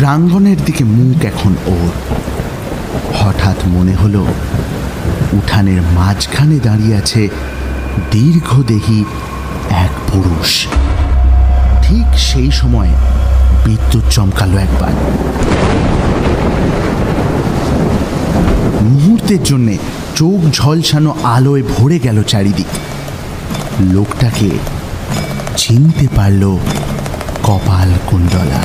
প্রাঙ্গণের দিকে মুখ এখন ওর। হঠাৎ মনে হলো উঠানের মাঝখানে দাঁড়িয়ে আছে দীর্ঘদেহী এক পুরুষ। ঠিক সেই সময় বিদ্যুৎ চমকালো একবার। মুহূর্তের জন্যে চোখ ঝলসানো আলোয় ভরে গেল চারিদিক। লোকটাকে চিনতে পারল কপালকুণ্ডলা,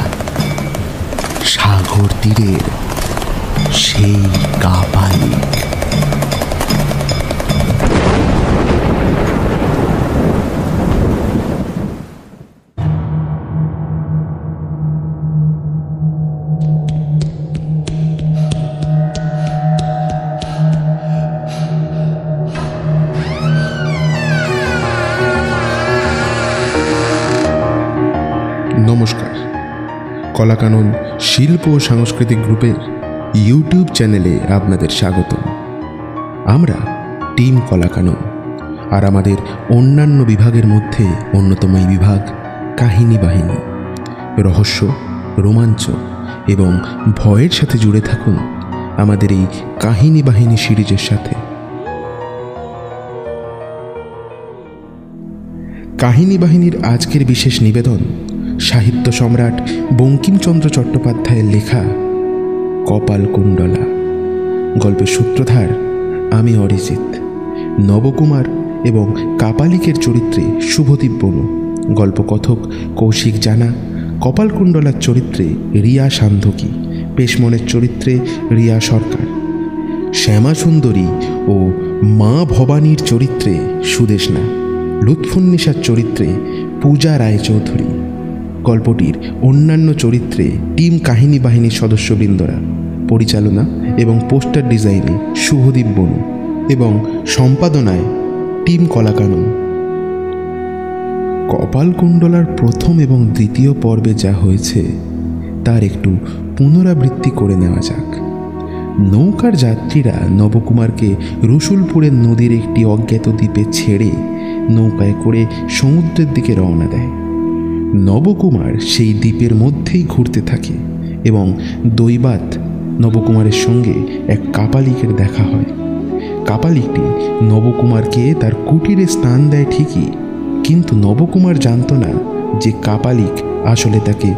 সাগর তীরের সেই কাপালিক। নমস্কার, কলাকানন শিল্প ও সাংস্কৃতিক গ্রুপের ইউটিউব চ্যানেলে আপনাদের স্বাগতম। আমরা টিম কলাকানন, আর আমাদের অন্যান্য বিভাগের মধ্যে অন্যতম এই বিভাগ কাহিনী বাহিনী। রহস্য, রোমাঞ্চ এবং ভয়ের সাথে জুড়ে থাকুন আমাদের এই কাহিনী বাহিনী সিরিজের সাথে। কাহিনী বাহিনীর আজকের বিশেষ নিবেদন সাহিত্য সম্রাট বঙ্কিমচন্দ্র চট্টোপাধ্যায়ের লেখা কপালকুণ্ডলা। গল্পের সূত্রধার আমি অরিজিৎ। নবকুমার এবং কাপালিকের চরিত্রে শুভদীপ বনু, গল্পকথক কৌশিক জানা, কপালকুণ্ডলার চরিত্রে রিয়া সান্ধকী, পেশমনের চরিত্রে রিয়া সরকার, শ্যামা সুন্দরী ও মা ভবানীর চরিত্রে সুদেশনা, লুৎফুন্নিসার চরিত্রে পূজা রায়চৌধুরী। গল্পটির অন্যান্য চরিত্রে টিম কাহিনী বাহিনীর সদস্যবৃন্দরা, পরিচালনা এবং পোস্টার ডিজাইনে শুভদীপ বনু এবং সম্পাদনায় টিম কলাকানন। কপালকুণ্ডলার প্রথম এবং দ্বিতীয় পর্বে যা হয়েছে তার একটু পুনরাবৃত্তি করে নেওয়া যাক। নৌকার যাত্রীরা নবকুমারকে রসুলপুরের নদীর একটি অজ্ঞাত দ্বীপে ছেড়ে নৌকায় করে সমুদ্রের দিকে রওনা দেয়। নবকুমার সেই দ্বীপের মধ্যেই ঘুরতে থাকে এবং দৈবাত নবকুমারের সঙ্গে এক কাপালিকের দেখা হয়। কাপালিকটি নবকুমারকে তার কুটিরে স্থান দেয় ঠিকই, কিন্তু নবকুমার জানত না যে কাপালিক আসলে তাকে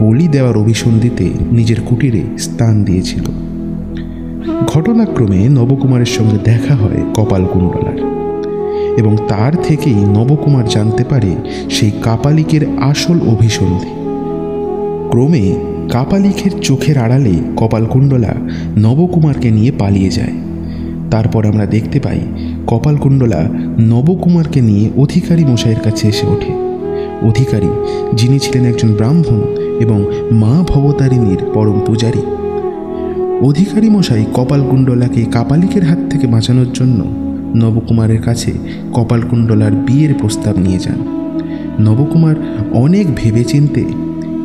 বলি দেওয়ার অভিসন্ধিতে নিজের কুটিরে স্থান দিয়েছিল। ঘটনাক্রমে নবকুমারের সঙ্গে দেখা হয় কপালকুণ্ডলার, এবং তার থেকেই নবকুমার জানতে পারে সেই কাপালিকের আসল অভিসন্ধি। ক্রমে কাপালিকের চোখের আড়ালে কপালকুণ্ডলা নবকুমারকে নিয়ে পালিয়ে যায়। তারপর আমরা দেখতে পাই কপালকুণ্ডলা নবকুমারকে নিয়ে অধিকারী মশাইয়ের কাছে এসে ওঠে। অধিকারী, যিনি ছিলেন একজন ব্রাহ্মণ এবং মা ভবতারিণীর পরম পূজারী। অধিকারী মশাই কপালকুণ্ডলাকে কাপালিকের হাত থেকে বাঁচানোর জন্য নবকুমারের কাছে কপালকুণ্ডলার বিয়ের প্রস্তাব নিয়ে যান। নবকুমার অনেক ভেবেচিন্তে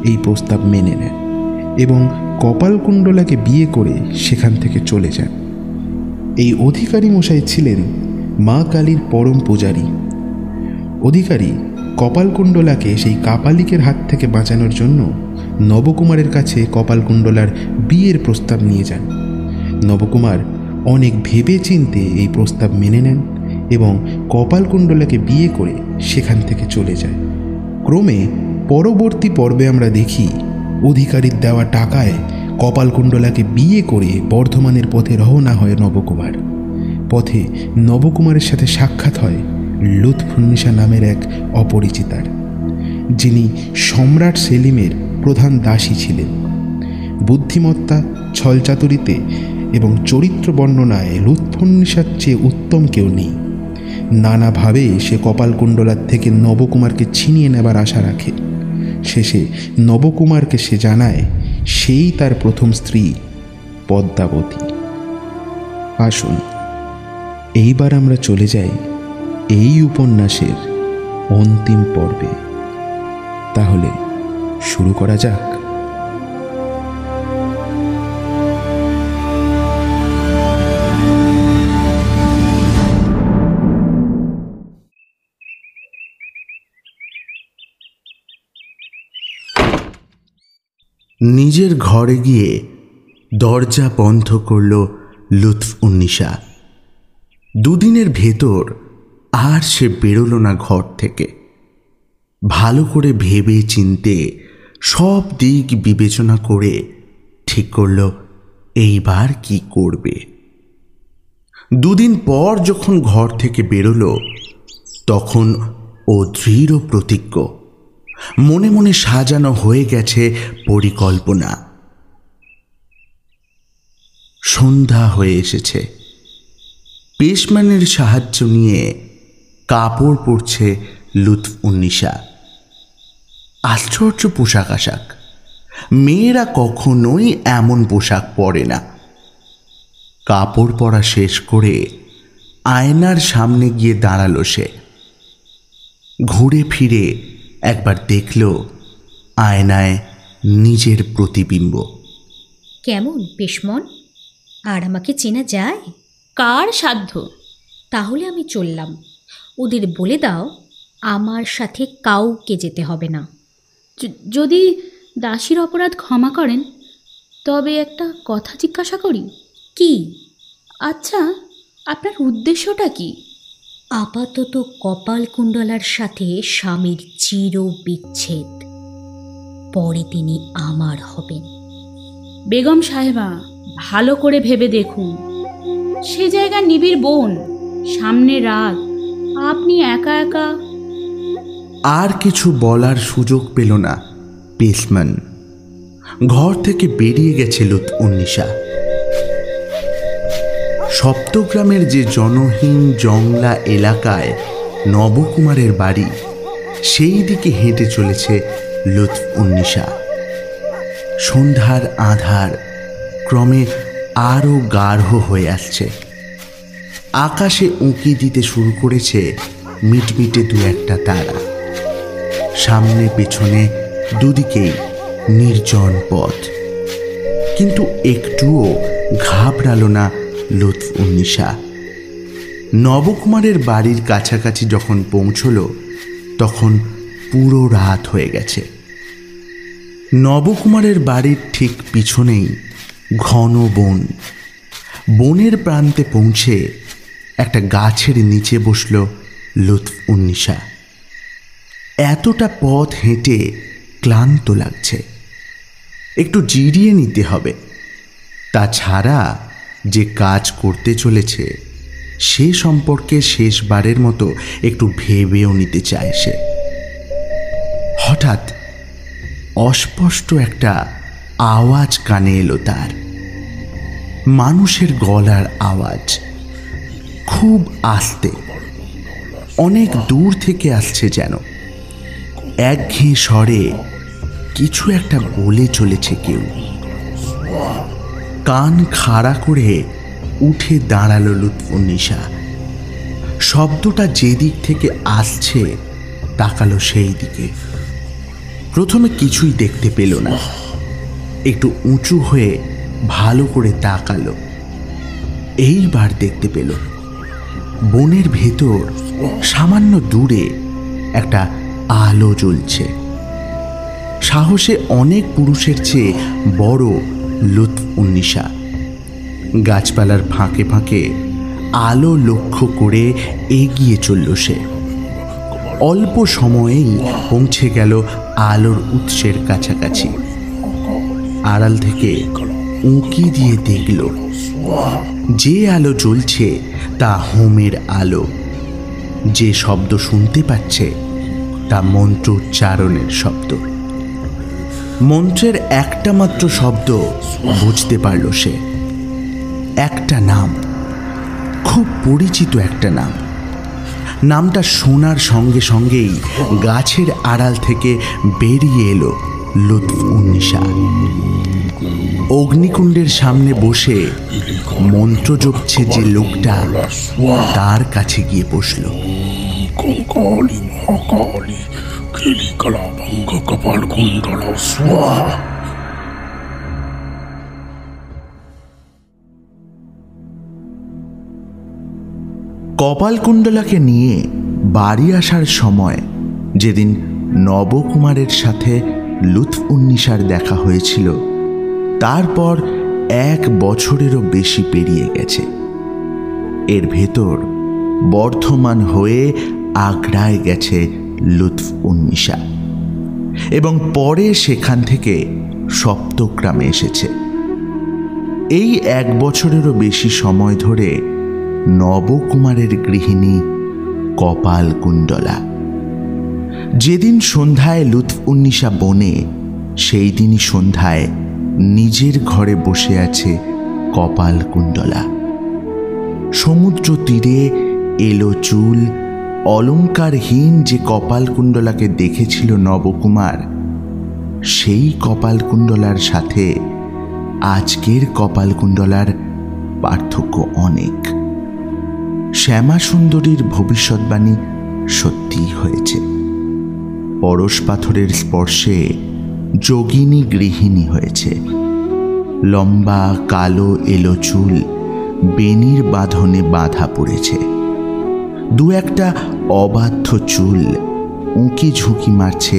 এই প্রস্তাব মেনে নেন এবং কপালকুণ্ডলাকে বিয়ে করে সেখান থেকে চলে যান। এই অধিকারী মশাই ছিলেন মা কালীর পরম পূজারী। অধিকারী কপালকুণ্ডলাকে সেই কাপালিকের হাত থেকে বাঁচানোর জন্য নবকুমারের কাছে কপালকুণ্ডলার বিয়ের প্রস্তাব নিয়ে যান। নবকুমার অনেক ভেবে চিন্তে এই প্রস্তাব মেনে নেন এবং কপালকুণ্ডলাকে বিয়ে করে সেখান থেকে চলে যায়। ক্রমে পরবর্তী পর্বে আমরা দেখি অধিকারীর দেওয়া টাকায় কপালকুণ্ডলাকে বিয়ে করে বর্ধমানের পথে রওনা হয় নবকুমার। পথে নবকুমারের সাথে সাক্ষাৎ হয় লুৎফুন্নিসা নামের এক অপরিচিতার, যিনি সম্রাট সেলিমের প্রধান দাসী ছিলেন। বুদ্ধিমত্তা, ছলচাতুরিতে এবং চরিত্র বর্ণনায় লুৎফুন্নিসার চেয়ে উত্তম কেউ নেই। নানাভাবে সে কপালকুণ্ডলার থেকে নবকুমারকে ছিনিয়ে নেবার আশা রাখে। শেষে নবকুমারকে সে জানায় সেই তার প্রথম স্ত্রী পদ্মাবতী। আসুন এইবার আমরা চলে যাই এই উপন্যাসের অন্তিম পর্বে। তাহলে শুরু করা যাক। নিজের ঘরে গিয়ে দরজা বন্ধ করল লুৎফুন্নিসা। দুদিনের ভেতর আর সে বেরোলো না ঘর থেকে। ভালো করে ভেবে চিনতে সব দিক বিবেচনা করে ঠিক করল এইবার কি করবে। দুদিন পর যখন ঘর থেকে বেরোলো তখন ও দৃঢ় প্রতিজ্ঞ। মনে মনে সাজানো হয়ে গেছে পরিকল্পনা। সন্ধ্যা হয়ে এসেছে। পেশম্যানের সাহায্য নিয়ে কাপড় পরছে লুৎফুন্নিসা। আশ্চর্য পোশাক আশাক, মেয়েরা কখনোই এমন পোশাক পরে না। কাপড় পরা শেষ করে আয়নার সামনে গিয়ে দাঁড়ালো সে। ঘুরে ফিরে একবার দেখল আয়নায় নিজের প্রতিবিম্ব। কেমন পেশমন? আর আমাকে চেনা যায়? কার সাধ্য? তাহলে আমি চললাম। ওদের বলে দাও আমার সাথে কাউকে যেতে হবে না। যদি দাসীর অপরাধ ক্ষমা করেন তবে একটা কথা জিজ্ঞাসা করি। কি? আচ্ছা, আপনার উদ্দেশ্যটা কি? আপাতত কপালকুণ্ডলার সাথে স্বামীর চির বিচ্ছেদ, পরে তিনি আমার হবেন। বেগম সাহেবা, ভালো করে ভেবে দেখুন। সে জায়গা নিবিড় বন, সামনে রাত, আপনি একা একা। আর কিছু বলার সুযোগ পেল না পেশম্যান। ঘর থেকে বেরিয়ে গেছে লুৎফুন্নিসা। সপ্তগ্রামের যে জনহীন জংলা এলাকায় নবকুমারের বাড়ি, সেই দিকে হেঁটে চলেছে লুৎফুন্নিসা। সন্ধ্যার আধার ক্রমে আরও গাঢ় হয়ে আসছে। আকাশে উঁকি দিতে শুরু করেছে মিটমিটে দু একটা তারা। সামনে পেছনে দুদিকেই নির্জন পথ। কিন্তু একটুও ঘাবড়ালো না লুৎফুন্নিসা। নবকুমারের বাড়ির কাছাকাছি যখন পৌঁছল তখন পুরো রাত হয়ে গেছে। নবকুমারের বাড়ির ঠিক পিছনেই ঘন বন। বনের প্রান্তে পৌঁছে একটা গাছের নিচে বসল লুৎফুন্নিসা। এতটা পথ হেঁটে ক্লান্ত লাগছে, একটু জিরিয়ে নিতে হবে। তাছাড়া যে কাজ করতে চলেছে সে সম্পর্কে শেষবারের মতো একটু ভেবেও নিতে চায় সে। হঠাৎ অস্পষ্ট একটা আওয়াজ কানে এলো তার। মানুষের গলার আওয়াজ, খুব আস্তে, অনেক দূর থেকে আসছে যেন। একঘেয়ে স্বরে কিছু একটা বলে চলেছে কেউ। কান খাড়া করে উঠে দাঁড়ালো লুৎফুন্নিসা। শব্দটা যেদিক থেকে আসছে তাকালো সেই দিকে। প্রথমে কিছুই দেখতে পেল না। একটু উঁচু হয়ে ভালো করে তাকালো। এইবার দেখতে পেল বনের ভেতর সামান্য দূরে একটা আলো জ্বলছে। সাহসে অনেক পুরুষের চেয়ে বড় লুৎফুন্নিসা। গাছপালার ফাঁকে ফাঁকে আলো লক্ষ্য করে এগিয়ে চলল সে। অল্প সময়েই পৌঁছে গেল আলোর উৎসের কাছাকাছি। আড়াল থেকে উঁকি দিয়ে দেখল যে আলো জ্বলছে তা হোমের আলো। যে শব্দ শুনতে পাচ্ছে তা মন্ত্রোচ্চারণের শব্দ। মন্ত্রের একটা মাত্র শব্দ বুঝতে পারল সে। একটা নাম, খুব পরিচিত একটা নাম। নামটা শোনার সঙ্গে সঙ্গেই গাছের আড়াল থেকে বেরিয়ে এলো লুৎফুন্নিসা। অগ্নিকুণ্ডের সামনে বসে মন্ত্র জপছে যে লোকটা, তার কাছে গিয়ে বসল। কপালকুণ্ডলাকে নিয়ে বাড়ি আসার সময় যেদিন নবকুমারের সাথে লুৎফুন্নিসার দেখা হয়েছিল তারপর 1 বছরেরও বেশি পেরিয়ে গেছে। এর ভেতর বর্ধমান হয়ে আগ্রায় গেছে লুৎফুন্নিসা এবং পরে সেখান থেকে সপ্তগ্রামে এসেছে। এই 1 বছরেরও বেশি সময় ধরে নবকুমারের গৃহিণী কপালকুণ্ডলা। যেদিন সন্ধ্যায় লুৎফুন্নিসা বনে, সেই দিনই সন্ধ্যায় নিজের ঘরে বসে আছে কপালকুণ্ডলা। সমুদ্র তীরে এলো চুল, অলঙ্কারহীন যে কপালকুণ্ডলাকে দেখেছিল নবকুমার, সেই কপালকুণ্ডলার সাথে আজকের কপালকুণ্ডলার পার্থক্য অনেক। শ্যামাসুন্দরীর ভবিষ্যৎবাণী সত্যিই হয়েছে। পরশ পাথরের স্পর্শে যোগিনী গৃহিণী হয়েছে। লম্বা কালো এলো চুল বেনির বাঁধনে বাঁধা পড়েছে। 2-1টা অবাধ্য চুল উঁকি ঝুঁকি মারছে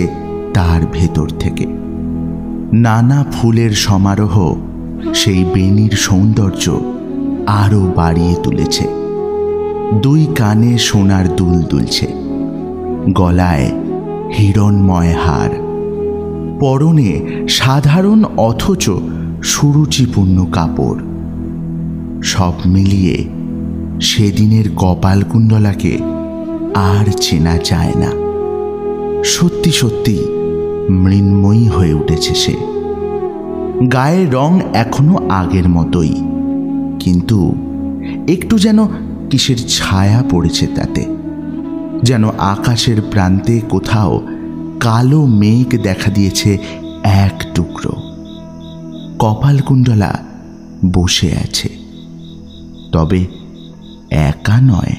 তার ভেতর থেকে। নানা ফুলের সমারোহ সেই বেনির সৌন্দর্য আরও বাড়িয়ে তুলেছে। 2 কানে সোনার দুল দুলছে, গলায় হিরণময় হার, পরনে সাধারণ অথচ সুরুচিপূর্ণ কাপড়। সব মিলিয়ে সেদিনের কপালকুণ্ডলাকে আর চেনা যায় না। সত্যি সত্যি মৃন্ময়ী হয়ে উঠেছে সে। গায়ের রং এখনো আগের মতোই, কিন্তু একটু যেন কিসের ছায়া পড়েছে তাতে, যেন আকাশের প্রান্তে কোথাও কালো মেঘ দেখা দিয়েছে 1 টুকরো। কপালকুণ্ডলা বসে আছে, তবে একা নয়,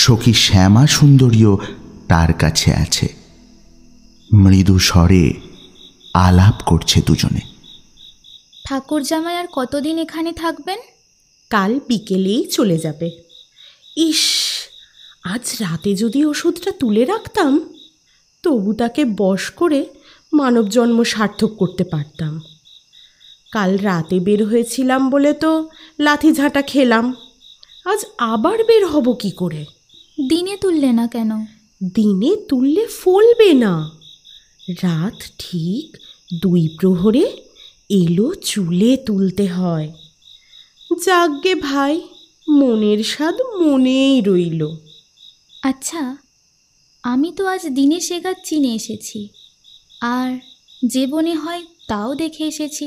সখী শ্যামা সুন্দরীও তার কাছে আছে। মৃদু স্বরে আলাপ করছে দুজনে। ঠাকুর জামাই আর কতদিন এখানে থাকবেন? কাল বিকেলেই চলে যাবে। ইস, আজ রাতে যদি ওষুধটা তুলে রাখতাম, তবু তাকে বশ করে মানব জন্ম সার্থক করতে পারতাম। কাল রাতে বের হয়েছিলাম বলে তো লাথি ঝাঁটা খেলাম, আজ আবার বের হব কি করে? দিনে তুললে না কেন? দিনে তুললে ফলবে না। রাত ঠিক 2 প্রহরে এলো চুলে তুলতে হয়। যাগ্গে ভাই, মনের স্বাদ মনেই রইল। আচ্ছা, আমি তো আজ দিনে সেগাত চিনে এসেছি, আর যে বনে হয় তাও দেখে এসেছি।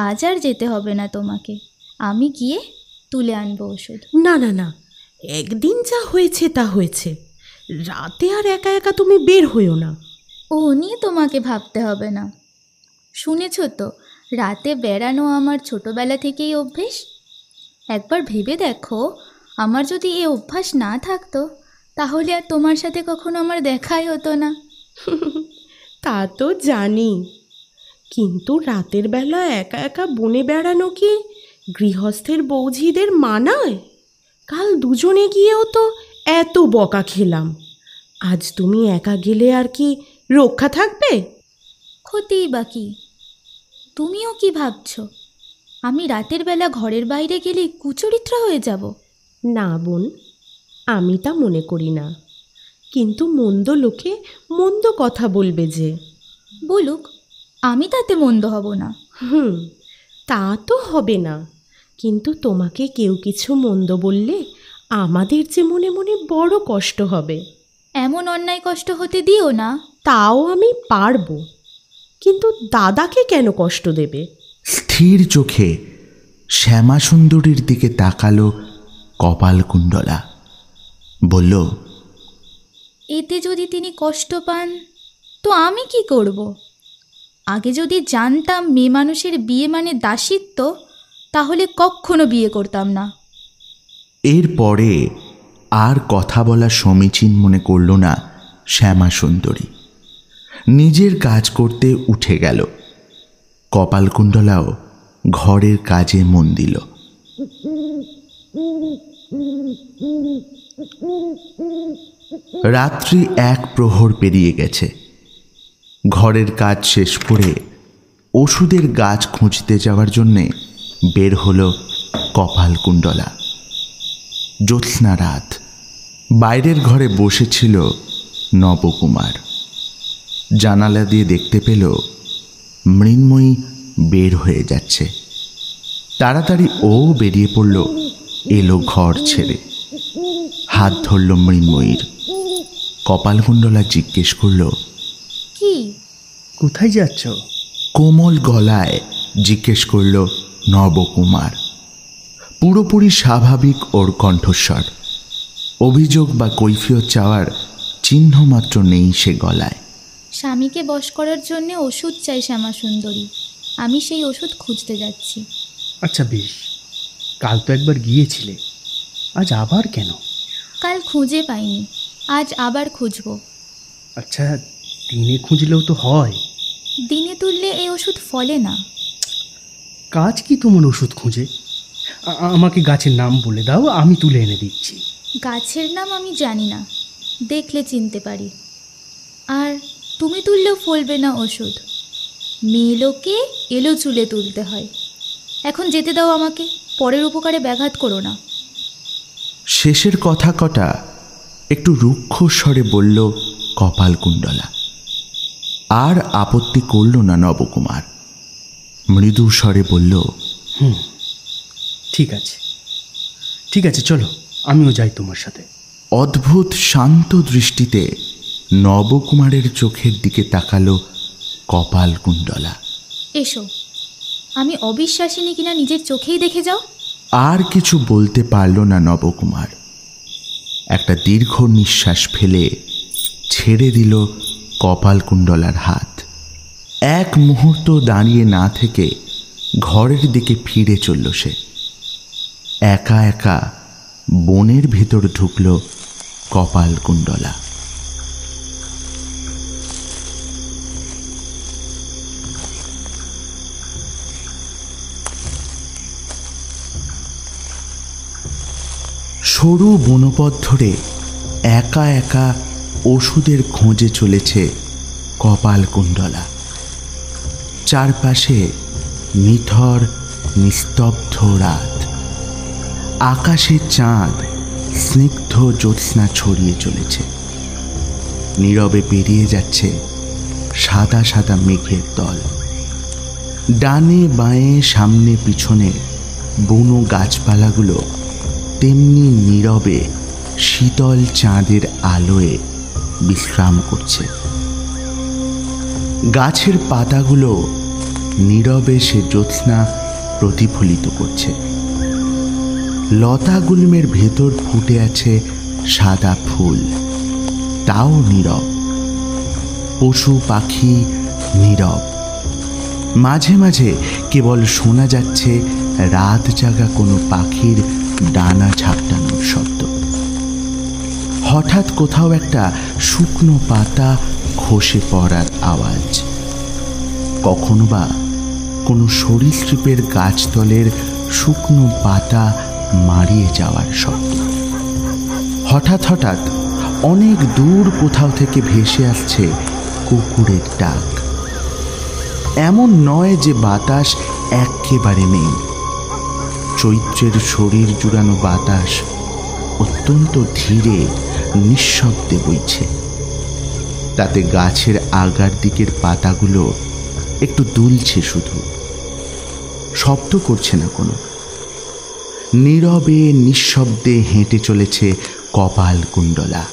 আজ আর যেতে হবে না তোমাকে, আমি গিয়ে তুলে আনবো ওষুধ। না না না, একদিন যা হয়েছে তা হয়েছে। রাতে আর একা একা তুমি বের হইও না। ও নিয়ে তোমাকে ভাবতে হবে না। শুনেছ তো, রাতে বেড়ানো আমার ছোটবেলা থেকেই অভ্যেস। একবার ভেবে দেখো, আমার যদি এই অভ্যাস না থাকতো, তাহলে আর তোমার সাথে কখনো আমার দেখাই হতো না। তা তো জানি, কিন্তু রাতের বেলা একা একা বনে বেড়ানো কি গৃহস্থের বৌঝিদের মানায়? কাল দুজনে গিয়েও তো এত বকা খেলাম। আজ তুমি একা গেলে আর কি রক্ষা থাকবে? ক্ষতিই বাকি। তুমিও কি ভাবছো, আমি রাতের বেলা ঘরের বাইরে গেলে কুচরিত্র হয়ে যাব? না বোন, আমি তা মনে করি না, কিন্তু মন্দ লোকে মন্দ কথা বলবে যে। বলুক, আমি তাতে মন্দ হব না। তা তো হবে না, কিন্তু তোমাকে কেউ কিছু মন্দ বললে আমাদের যে মনে মনে বড় কষ্ট হবে। এমন অন্যায় কষ্ট হতে দিও না। তাও আমি পারবো, কিন্তু দাদাকে কেন কষ্ট দেবে? স্থির চোখে শ্যামাসুন্দরীর দিকে তাকালো কপালকুণ্ডলা, বলল, এতে যদি তিনি কষ্ট পান তো আমি কি করব? আগে যদি জানতাম মেয়ে মানুষের বিয়ে মানে দাসিত্ব, তাহলে কখনো বিয়ে করতাম না। এরপরে আর কথা বলা সমীচীন মনে করল না শ্যামাসুন্দরী। নিজের কাজ করতে উঠে গেল। কপালকুণ্ডলাও ঘরের কাজে মন দিল। রাত্রি 1 প্রহর পেরিয়ে গেছে। ঘরের কাজ শেষ করে ওষুধের গাছ খুঁজতে যাওয়ার জন্যে বের হলো কপালকুণ্ডলা। জ্যোৎস্না রাত, বাইরের ঘরে বসেছিল নবকুমার। জানালা দিয়ে দেখতে পেল মৃন্ময়ী বের হয়ে যাচ্ছে। তাড়াতাড়ি ও বেরিয়ে পড়ল, এলো ঘর ছেড়ে। হাত ধরল মৃন্ময়ীর। কপালকুণ্ডলা জিজ্ঞেস করল, কি? কোথায় যাচ্ছ? কোমল গলায় জিজ্ঞেস করল নবকুমার। পুরোপুরি স্বাভাবিক ওর কণ্ঠস্বর। অভিযোগ বা কৈফিয়ত চাওয়ার চিহ্ন মাত্র নেই সে গলায়। স্বামীকে বশ করার জন্য ওষুধ চাই শ্যামাসুন্দরী, আমি সেই ওষুধ খুঁজতে যাচ্ছি। আচ্ছা বেশ, কাল তো একবার গিয়েছিলে, আজ আবার কেন? কাল খুঁজে পাইনি, আজ আবার খুঁজব। আচ্ছা, দিনে খুঁজলেও তো হয়। দিনে তুললে এই ওষুধ ফলে না। কাজ কি তোমার ওষুধ খুঁজে? আমাকে গাছের নাম বলে দাও, আমি তুলে এনে দিচ্ছি। গাছের নাম আমি জানি না, দেখলে চিনতে পারি। আর তুমি তুললেও ফলবে না ওষুধ। মেয়ে লোকে এলো চুলে তুলতে হয়। এখন যেতে দাও আমাকে, পরের উপকারে ব্যাঘাত করো না। শেষের কথা কটা একটু রুক্ষ স্বরে বলল কপালকুণ্ডলা। আর আপত্তি করল না নবকুমার। মৃদু স্বরে বলল, ঠিক আছে, ঠিক আছে, চলো আমিও যাই তোমার সাথে। অদ্ভুত শান্ত দৃষ্টিতে নবকুমারের চোখের দিকে তাকালো কপালকুণ্ডলা। এসো, আমি অবিশ্বাসিনী কিনা নিজের চোখেই দেখে যাও। আর কিছু বলতে পারল না নবকুমার। একটা দীর্ঘ নিঃশ্বাস ফেলে ছেড়ে দিল কপালকুণ্ডলার হাত। এক মুহূর্ত দাঁড়িয়ে না থেকে ঘরের দিকে ফিরে চলল সে। একা একা বনের ভেতর ঢুকল কপালকুণ্ডলা। সরু বনপথ ধরে একা একা ওষুধের খোঁজে চলেছে কপালকুণ্ডলা। চারপাশে নিথর নিস্তব্ধ রাত। আকাশে চাঁদ স্নিগ্ধ জ্যোৎস্না ছড়িয়ে চলেছে। নীরবে পেরিয়ে যাচ্ছে সাদা সাদা মেঘের দল। ডানে বাঁয়ে সামনে পিছনে বুনো গাছপালাগুলো তেমনি নীরবে শীতল চাঁদের আলোয় বিশ্রাম করছে। গাছের পাতাগুলো নীরবে সে জ্যোৎস্না প্রতিফলিত করছে। লতাগুল্মের ভেতর ফুটে আছে সাদা ফুল, তাও নীরব। পশু পাখি নীরব। মাঝে মাঝে কেবল শোনা যাচ্ছে রাত জাগা কোনো পাখির ডানা ঝাপটানোর শব্দ। হঠাৎ কোথাও একটা শুকনো পাতা খসে পড়ার আওয়াজ। কখনো বা কোনো সরীসৃপের গাছতলের শুকনো পাতা মারিয়ে যাওয়ার শব্দ। হঠাৎ হঠাৎ অনেক দূর কোথাও থেকে ভেসে আসছে কুকুরের ডাক। এমন নয় যে বাতাস একেবারে নেই। চৈত্রের শরীর জুড়ানো বাতাস অত্যন্ত ধীরে নিঃশব্দে বইছে। তাতে গাছের আগার দিকের পাতাগুলো একটু দুলছে, শুধু শব্দ করছে না কোনো। নীরবে নিঃশব্দে হেঁটে চলেছে কপালকুণ্ডলা।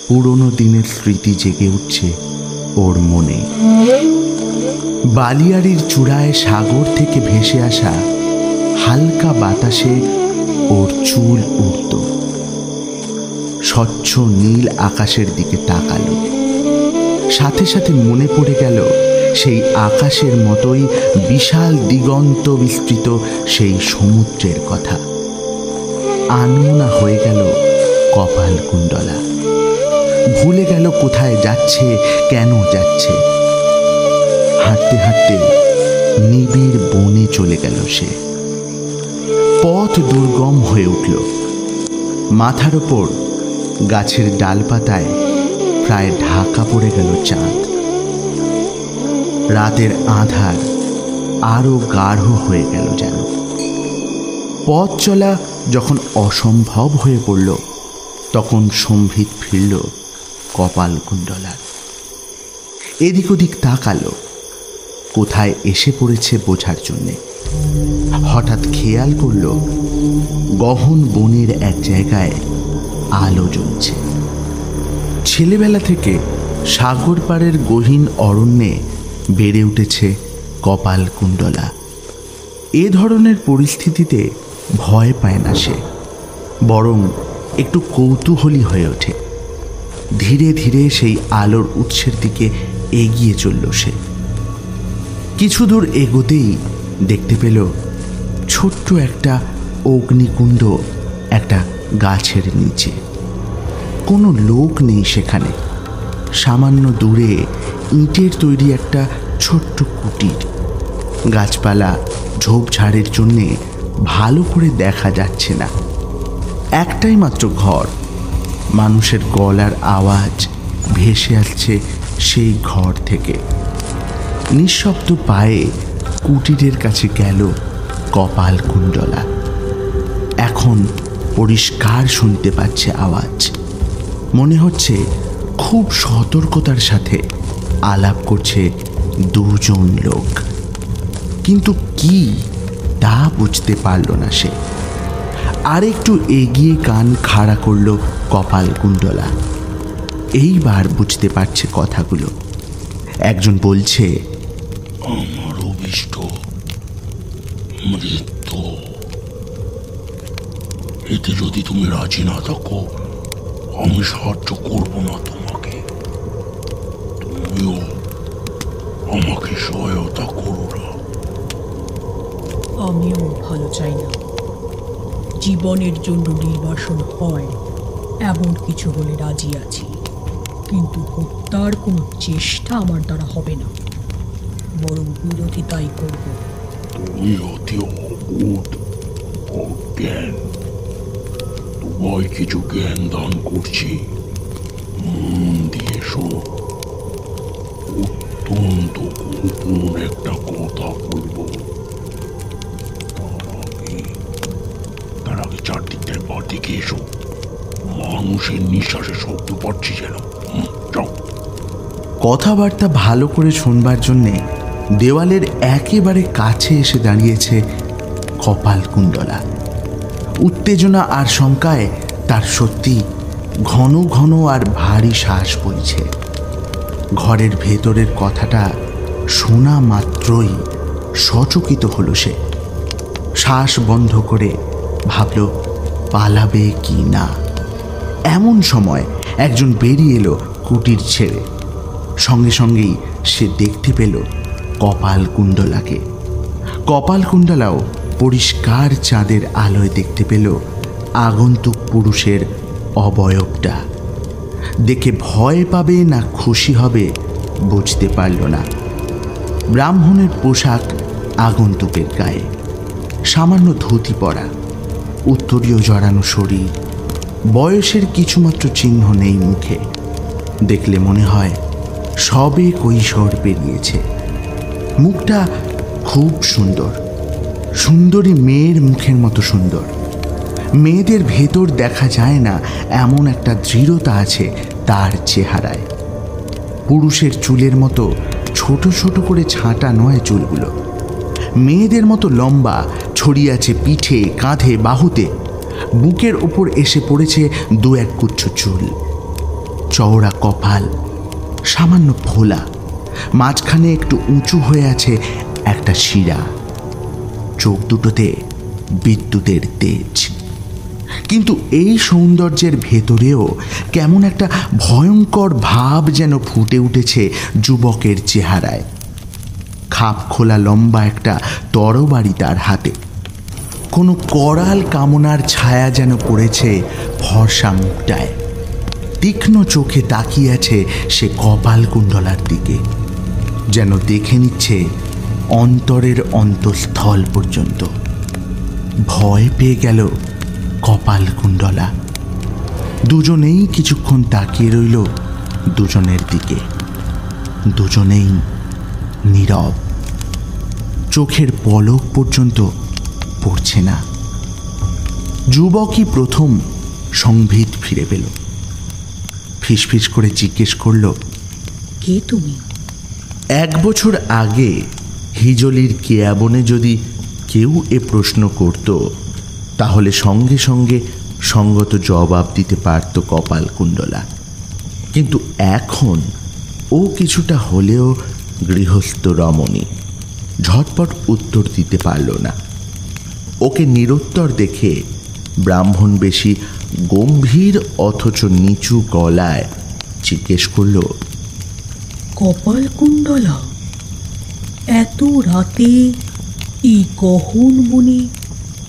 পুরনো দিনের স্মৃতি জেগে উঠছে ওর মনে। বালিয়াড়ির চূড়ায় সাগর থেকে ভেসে আসা হালকা বাতাসে ওর চুল উড়ত। স্বচ্ছ নীল আকাশের দিকে তাকালো। সাথে সাথে মনে পড়ে গেল সেই আকাশের মতোই বিশাল দিগন্ত বিস্তৃত সেই সমুদ্রের কথা। আনমনা হয়ে গেল কপালকুণ্ডলা। ভুলে গেল কোথায় যাচ্ছে, কেন যাচ্ছে। হাঁটতে হাঁটতে নিবিড় বনে চলে গেল সে। পথ দুর্গম হয়ে উঠল। মাথার ওপর গাছের ডালপাতায় প্রায় ঢাকা পড়ে গেল চাঁদ। রাতের আঁধার আরও গাঢ় হয়ে গেল যেন। পথ চলা যখন অসম্ভব হয়ে পড়ল, তখন সম্ভিত ফিরল কপালকুণ্ডলার। এদিক ওদিক তাকালো, কোথায় এসে পড়েছে বোঝার জন্যে। হঠাৎ খেয়াল করল গহন বনের এক জায়গায় আলো জ্বলছে। ছেলেবেলা থেকে সাগর পাড়ের গহীন অরণ্যে বেড়ে উঠেছে কপালকুণ্ডলা। এ ধরনের পরিস্থিতিতে ভয় পায় না সে, বরং একটু কৌতূহলী হয়ে ওঠে। ধীরে ধীরে সেই আলোর উৎসের দিকে এগিয়ে চলল সে। কিছু দূর এগোতেই দেখতে পেল ছোট্ট একটা অগ্নিকুণ্ড একটা গাছের নিচে। কোনো লোক নেই সেখানে। সামান্য দূরে ইটের তৈরি একটা ছোট্ট কুটির। গাছপালা ঝোপঝাড়ের জন্যে ভালো করে দেখা যাচ্ছে না। একটাই মাত্র ঘর। মানুষের গলার আওয়াজ ভেসে আসছে সেই ঘর থেকে। নিঃশব্দ পায়ে কুটিরের কাছে গেল কপালকুণ্ডলা। এখন পরিষ্কার শুনতে পাচ্ছে আওয়াজ। মনে হচ্ছে খুব সতর্কতার সাথে আলাপ করছে দুজন লোক, কিন্তু কি তা বুঝতে পারল না সে। আরেকটু এগিয়ে কান খাড়া করল কপালকুণ্ডলা। এইবার বুঝতে পারছে কথাগুলো। একজন বলছে, আমার অভিষ্ট মৃত্যু। এতে যদি তুমি রাজি না থাকো, আমি সাহায্য করব না তোমাকে। তুমিও আমাকে সহায়তা করো না। আমিও ভালো চাই না। জীবনের জন্য নির্বাসন হয় এমন কিছু হলে রাজি আছি, কিন্তু হত্যার কোনো চেষ্টা আমার দ্বারা হবে না, বরং বিরোধিতাই করব। তুমি অতি অদ্ভুত অজ্ঞান। তোমায় কিছু জ্ঞান দান করছি, মন দিয়ে শোনো। অত্যন্ত গোপন একটা কথা বলবো। তার আগে চারদিকটায় বার দিকে এসো। মানুষের নিঃশ্বাসের শব্দ পাচ্ছি যেন। যাও। কথাবার্তা ভালো করে শুনবার জন্যে দেওয়ালের একেবারে কাছে এসে দাঁড়িয়েছে কপালকুণ্ডলা। উত্তেজনা আর শঙ্কায় তার সত্যি ঘন ঘন আর ভারী শ্বাস বইছে। ঘরের ভেতরের কথাটা শোনা মাত্রই সচকিত হলো সে। শ্বাস বন্ধ করে ভাবল পালাবে কি না। এমন সময় একজন বেরিয়ে এলো কুটির ছেড়ে। সঙ্গে সঙ্গেই সে দেখতে পেল কপালকুণ্ডলাকে। কপালকুণ্ডলাও পরিষ্কার চাঁদের আলোয় দেখতে পেল আগন্তুক পুরুষের অবয়বটা। দেখে ভয় পাবে না খুশি হবে বুঝতে পারল না। ব্রাহ্মণের পোশাক আগন্তুকের গায়ে, সামান্য ধুতি পরা, উত্তরীয় জড়ানো শরীর, বয়সের কিছুমাত্র চিহ্ন নেই মুখে। দেখলে মনে হয় সবে কৈশোর পেরিয়েছে। মুখটা খুব সুন্দর, সুন্দরী মেয়ের মুখের মতো সুন্দর। মেয়েদের ভেতর দেখা যায় না এমন একটা দৃঢ়তা আছে তার চেহারায়। পুরুষের চুলের মতো ছোট ছোট করে ছাঁটা নয় চুলগুলো। মেয়েদের মতো লম্বা, ছড়িয়ে আছে পিঠে, কাঁধে, বাহুতে। বুকের ওপর এসে পড়েছে দু এক গুচ্ছ চুল। চওড়া কপাল, সামান্য ফোলা, মাঝখানে একটু উঁচু হয়ে আছে একটা শিরা। চোখ দুটোতে বিদ্যুতের তেজ। কিন্তু এই সৌন্দর্যের ভেতরেও কেমন একটা ভয়ঙ্কর ভাব যেন ফুটে উঠেছে যুবকের চেহারায়। খাপ খোলা লম্বা একটা তরবারি তার হাতে। কোনো করাল কামনার ছায়া যেন পড়েছে ফর্সা মুখটায়। তীক্ষ্ণ চোখে তাকিয়ে আছে সে কপালকুণ্ডলার দিকে, যেন দেখে নিচ্ছে অন্তরের অন্তঃস্থল পর্যন্ত। ভয় পেয়ে গেল কপালকুণ্ডলা। দুজনেই কিছুক্ষণ তাকিয়ে রইল দুজনের দিকে। দুজনেই নীরব, চোখের পলক পর্যন্ত পড়ছে না। যুবকই প্রথম সংবিত ফিরে পেল। ফিসফিস করে জিজ্ঞেস করল, কে তুমি? 1 বছর আগে হিজলির কেয়াবনে যদি কেউ এ প্রশ্ন করত তাহলে সঙ্গে সঙ্গে সঙ্গত জবাব দিতে পারত কপালকুণ্ডলা। কিন্তু এখন ও কিছুটা হলেও গৃহস্থ রমণী, ঝটপট উত্তর দিতে পারল না। ওকে নিরুত্তর দেখে ব্রাহ্মণ বেশি গম্ভীর অথচ নিচু গলায় জিজ্ঞেস করল, কপালকুণ্ডলা, এত রাতে এই গহন বনে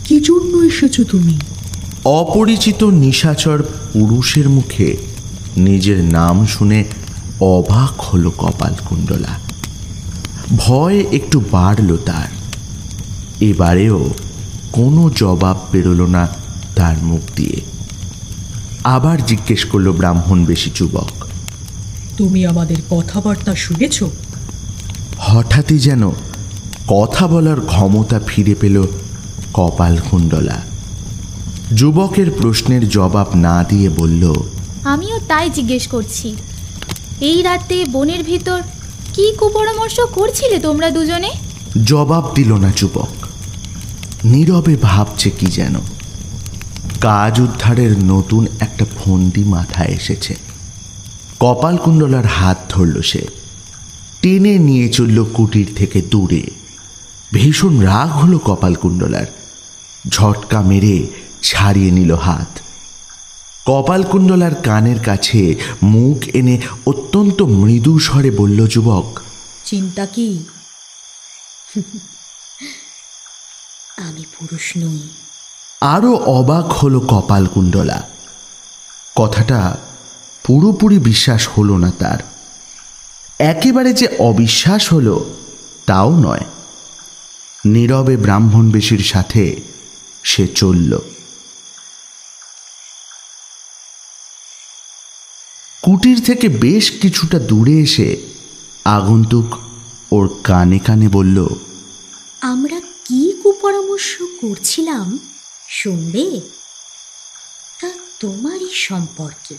কি জন্য এসেছো তুমি? অপরিচিত নিশাচর পুরুষের মুখে নিজের নাম শুনে অবাক হলো কপালকুণ্ডলা। ভয় একটু বাড়ল তার। এবারেও কোনো জবাব বেরোল না তার মুখ দিয়ে। আবার জিজ্ঞেস করল ব্রাহ্মণ বেশি যুবক, তুমি আমাদের কথাবার্তা শুনেছ? হঠাৎই যেন কথা বলার ক্ষমতা ফিরে পেল কপালকুণ্ডলা। যুবকের প্রশ্নের জবাব না দিয়ে বলল, আমিও তাই জিজ্ঞেস করছি, এই রাতে বনের ভিতর কি কুপরামর্শ করছিলে তোমরা দুজনে? জবাব দিল না যুবক। নীরবে ভাবছে কি যেন। কাজ উদ্ধারের নতুন একটা ফন্দি মাথায় এসেছে। কপালকুণ্ডলার হাত ধরল সে, টেনে নিয়ে চলল কুটির থেকে দূরে। ভীষণ রাগ হলো কপালকুণ্ডলার। ঝটকা মেরে ছাড়িয়ে নিল হাত। কপালকুণ্ডলার কানের কাছে মুখ এনে অত্যন্ত মৃদু স্বরে বলল যুবক, চিন্তা কি? আমি পুরুষ নই। আরো অবাক হলো কপালকুণ্ডলা। কথাটা পুরোপুরি বিশ্বাস হলো না তার। একেবারে যে অবিশ্বাস হলো তাও নয়। নীরবে ব্রাহ্মণ বেশির সাথে সে চলল। কুটির থেকে বেশ কিছুটা দূরে এসে আগন্তুক ওর কানে কানে বলল, আমরা কি কুপরামর্শ করছিলাম শুনবে? তা তোমারই সম্পর্কে।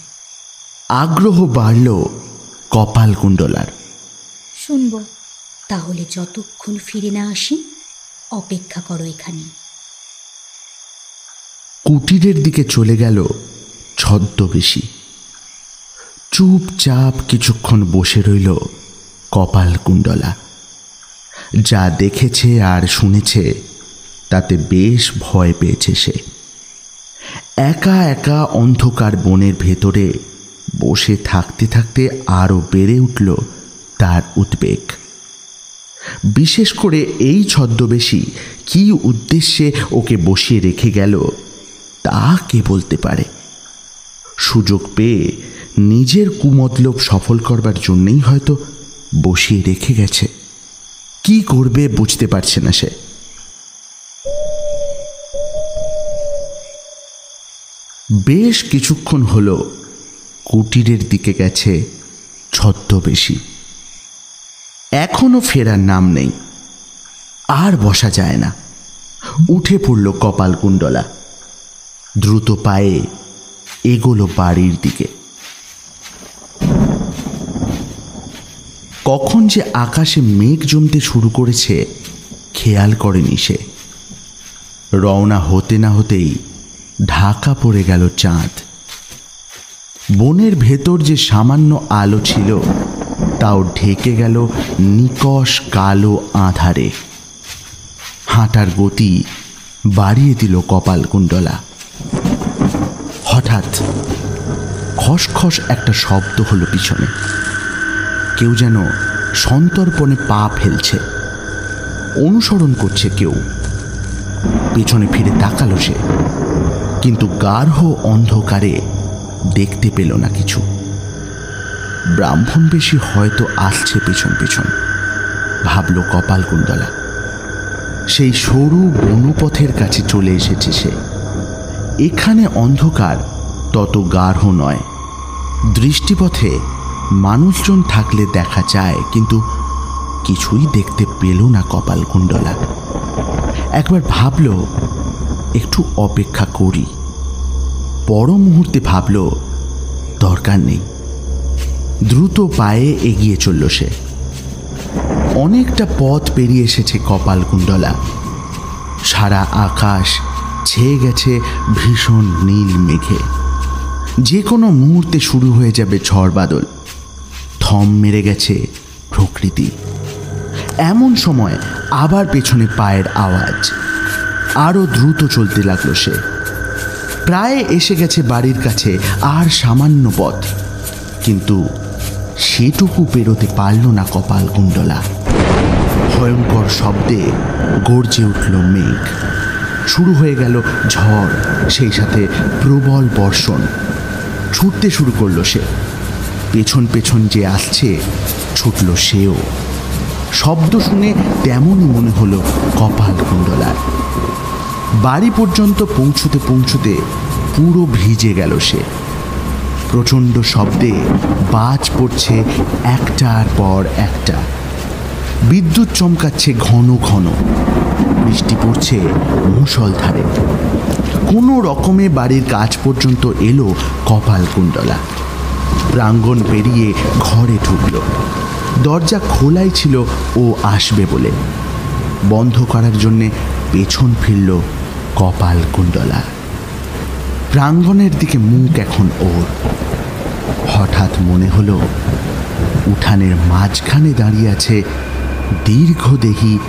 আগ্রহ বাড়ল কপালকুণ্ডলার। শুনবো। তাহলে যতক্ষণ ফিরে না আসি অপেক্ষা করো এখানে। কুটিরের দিকে চলে গেল ছদ্মবেশী। চুপচাপ কিছুক্ষণ বসে রইল কপালকুণ্ডলা। যা দেখেছে আর শুনেছে তাতে বেশ ভয় পেয়েছে সে। একা একা অন্ধকার বনের ভেতরে বসে থাকতে থাকতে আরও বেড়ে উঠল তার উদ্বেগ। বিশেষ করে এই ছদ্মবেশী কি উদ্দেশ্যে ওকে বসিয়ে রেখে গেল তা কে বলতে পারে। সুযোগ পেয়ে নিজের কুমতলব সফল করবার জন্যই হয়তো বসিয়ে রেখে গেছে। কি করবে বুঝতে পারছে না সে। বেশ কিছুক্ষণ হলো কুটিরের দিকে গেছে ছদ্মবেশী। এখনো ফেরার নাম নেই। আর বসা যায় না। উঠে পড়ল কপালকুণ্ডলা। দ্রুত পায়ে এগোলো বাড়ির দিকে। কখন যে আকাশে মেঘ জমতে শুরু করেছে খেয়াল করেনি সে। রওনা হতে না হতেই ঢাকা পড়ে গেল চাঁদ। বনের ভেতর যে সামান্য আলো ছিল তাও ঢেকে গেল নিকষ কালো আঁধারে। হাঁটার গতি বাড়িয়ে দিল কপালকুণ্ডলা। হঠাৎ খসখস একটা শব্দ হলো পিছনে। কেউ যেন সন্তর্পণে পা ফেলছে। অনুসরণ করছে কেউ। পেছনে ফিরে তাকালো সে, কিন্তু গাঢ় অন্ধকারে দেখতে পেল না কিছু। ব্রাহ্মণ বেশি হয়তো আসছে পেছন পেছন, ভাবল কপালকুণ্ডলা। সেই সরু বনপথের কাছে চলে এসেছে সে। এখানে অন্ধকার তত গাঢ় নয়। দৃষ্টিপথে মানুষজন থাকলে দেখা যায়, কিন্তু কিছুই দেখতে পেল না কপালকুণ্ডলা। একবার ভাবল একটু অপেক্ষা করি, পর মুহূর্তে ভাবল দরকার নেই। দ্রুত পায়ে এগিয়ে চলল সে। অনেকটা পথ পেরিয়ে এসেছে কপালকুণ্ডলা। সারা আকাশ ছেয়ে গেছে ভীষণ নীল মেঘে। যে কোনো মুহূর্তে শুরু হয়ে যাবে ঝড় বাদল। থম মেরে গেছে প্রকৃতি। এমন সময় আবার পেছনে পায়ের আওয়াজ। আরও দ্রুত চলতে লাগলো সে। প্রায় এসে গেছে বাড়ির কাছে, আর সামান্য পথ, কিন্তু সেটুকু পেরোতে পারল না কপালকুণ্ডলা। ভয়ঙ্কর শব্দে গর্জে উঠল মেঘ। শুরু হয়ে গেল ঝড়, সেই সাথে প্রবল বর্ষণ। ছুটতে শুরু করলো সে। পেছন পেছন যে আসছে ছুটল সেও। শব্দ শুনে তেমনই মনে হলো কপালকুণ্ডলার। বাড়ি পর্যন্ত পৌঁছতে পৌঁছতে পুরো ভিজে গেল সে। প্রচণ্ড শব্দে বাজ পড়ছে একটার পর একটা। বিদ্যুৎ চমকাচ্ছে ঘন ঘন। বৃষ্টি পড়ছে মুষলধারে। কোনো রকমে বাড়ির কাছ পর্যন্ত এলো কপালকুণ্ডলা। প্রাঙ্গণ পেরিয়ে ঘরে ঢুকল। দরজা খোলাই ছিল ও আসবে বলে। বন্ধ করার জন্যে পেছন ফিরল কপালকুণ্ডলা। প্রাঙ্গণের দিকে মুখ এখন ওর। হঠাৎ মনে হলো উঠানের মাঝখানে দাঁড়িয়ে আছে দীর্ঘদেহী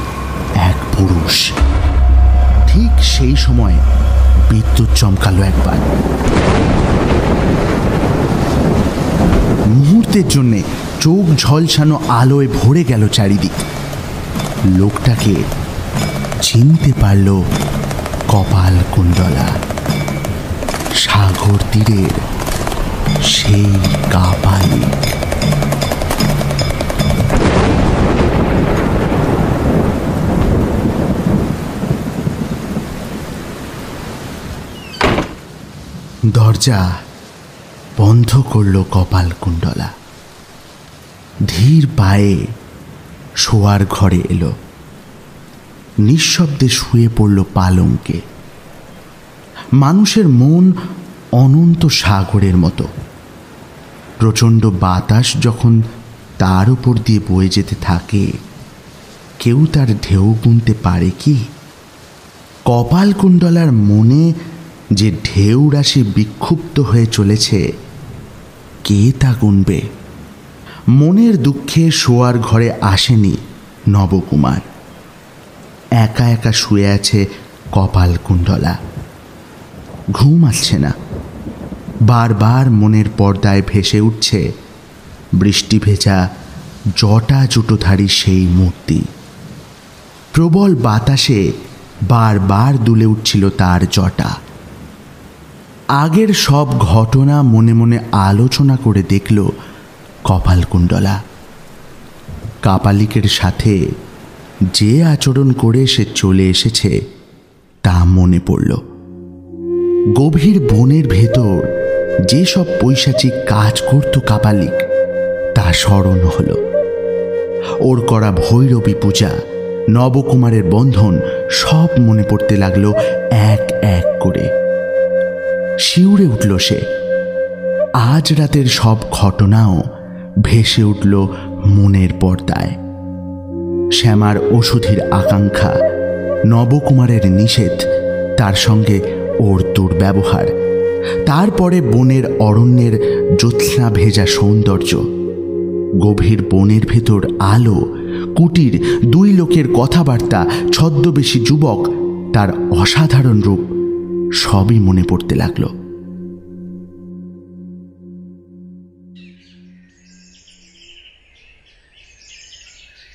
এক পুরুষ। ঠিক সেই সময় বিদ্যুৎ চমকালো একবার। মুহূর্তের জন্যে চোখ ঝলসানো আলোয় ভরে গেল চারিদিক। লোকটাকে চিনতে পারল কপালকুণ্ডলা। সাগর তীরের সেই কাপালিক। দরজা বন্ধ করল কপালকুণ্ডলা। ধীর পায়ে শোয়ার ঘরে এলো। নিঃশব্দে শুয়ে পড়ল পালঙ্কে। মানুষের মন অনন্ত সাগরের মতো। প্রচণ্ড বাতাস যখন তার উপর দিয়ে বয়ে যেতে থাকে, কেউ তার ঢেউ গুনতে পারে কি? কপালকুণ্ডলার মনে যে ঢেউ রাশি বিক্ষুব্ধ হয়ে চলেছে, কে তা গুনবে? মনের দুঃখে শোয়ার ঘরে আসেনি নবকুমার। একা একা শুয়ে আছে কপালকুণ্ডলা। ঘুম আসছে না। বারবার মনের পর্দায় ভেসে উঠছে বৃষ্টি ভেজা জটা জুটোধারী সেই মূর্তি। প্রবল বাতাসে বারবার দুলে উঠছিল তার জটা। আগের সব ঘটনা মনে মনে আলোচনা করে দেখল কপালকুণ্ডলা। কাপালিকের সাথে যে আচরণ করে সে চলে এসেছে তা মনে পড়ল। গভীর বনের ভেতর যেসব পৈশাচিক কাজ করত কাপালিক, তা স্মরণ হল। ওর করা ভৈরবী পূজা, নবকুমারের বন্ধন, সব মনে পড়তে লাগলো এক এক করে। শিউরে উঠল সে। আজ রাতের সব ঘটনাও ভেসে উঠল মনের পর্দায়। শ্যামার ওষুধের আকাঙ্ক্ষা, নবকুমারের নিষেধ, তার সঙ্গে ওর দুর্ব্যবহার, তারপরে বনের অরণ্যের জ্যোৎস্না ভেজা সৌন্দর্য, গভীর বনের ভেতর আলো, কুটির, দুই লোকের কথাবার্তা, ছদ্মবেশী যুবক, তার অসাধারণ রূপ, সবই মনে পড়তে লাগল।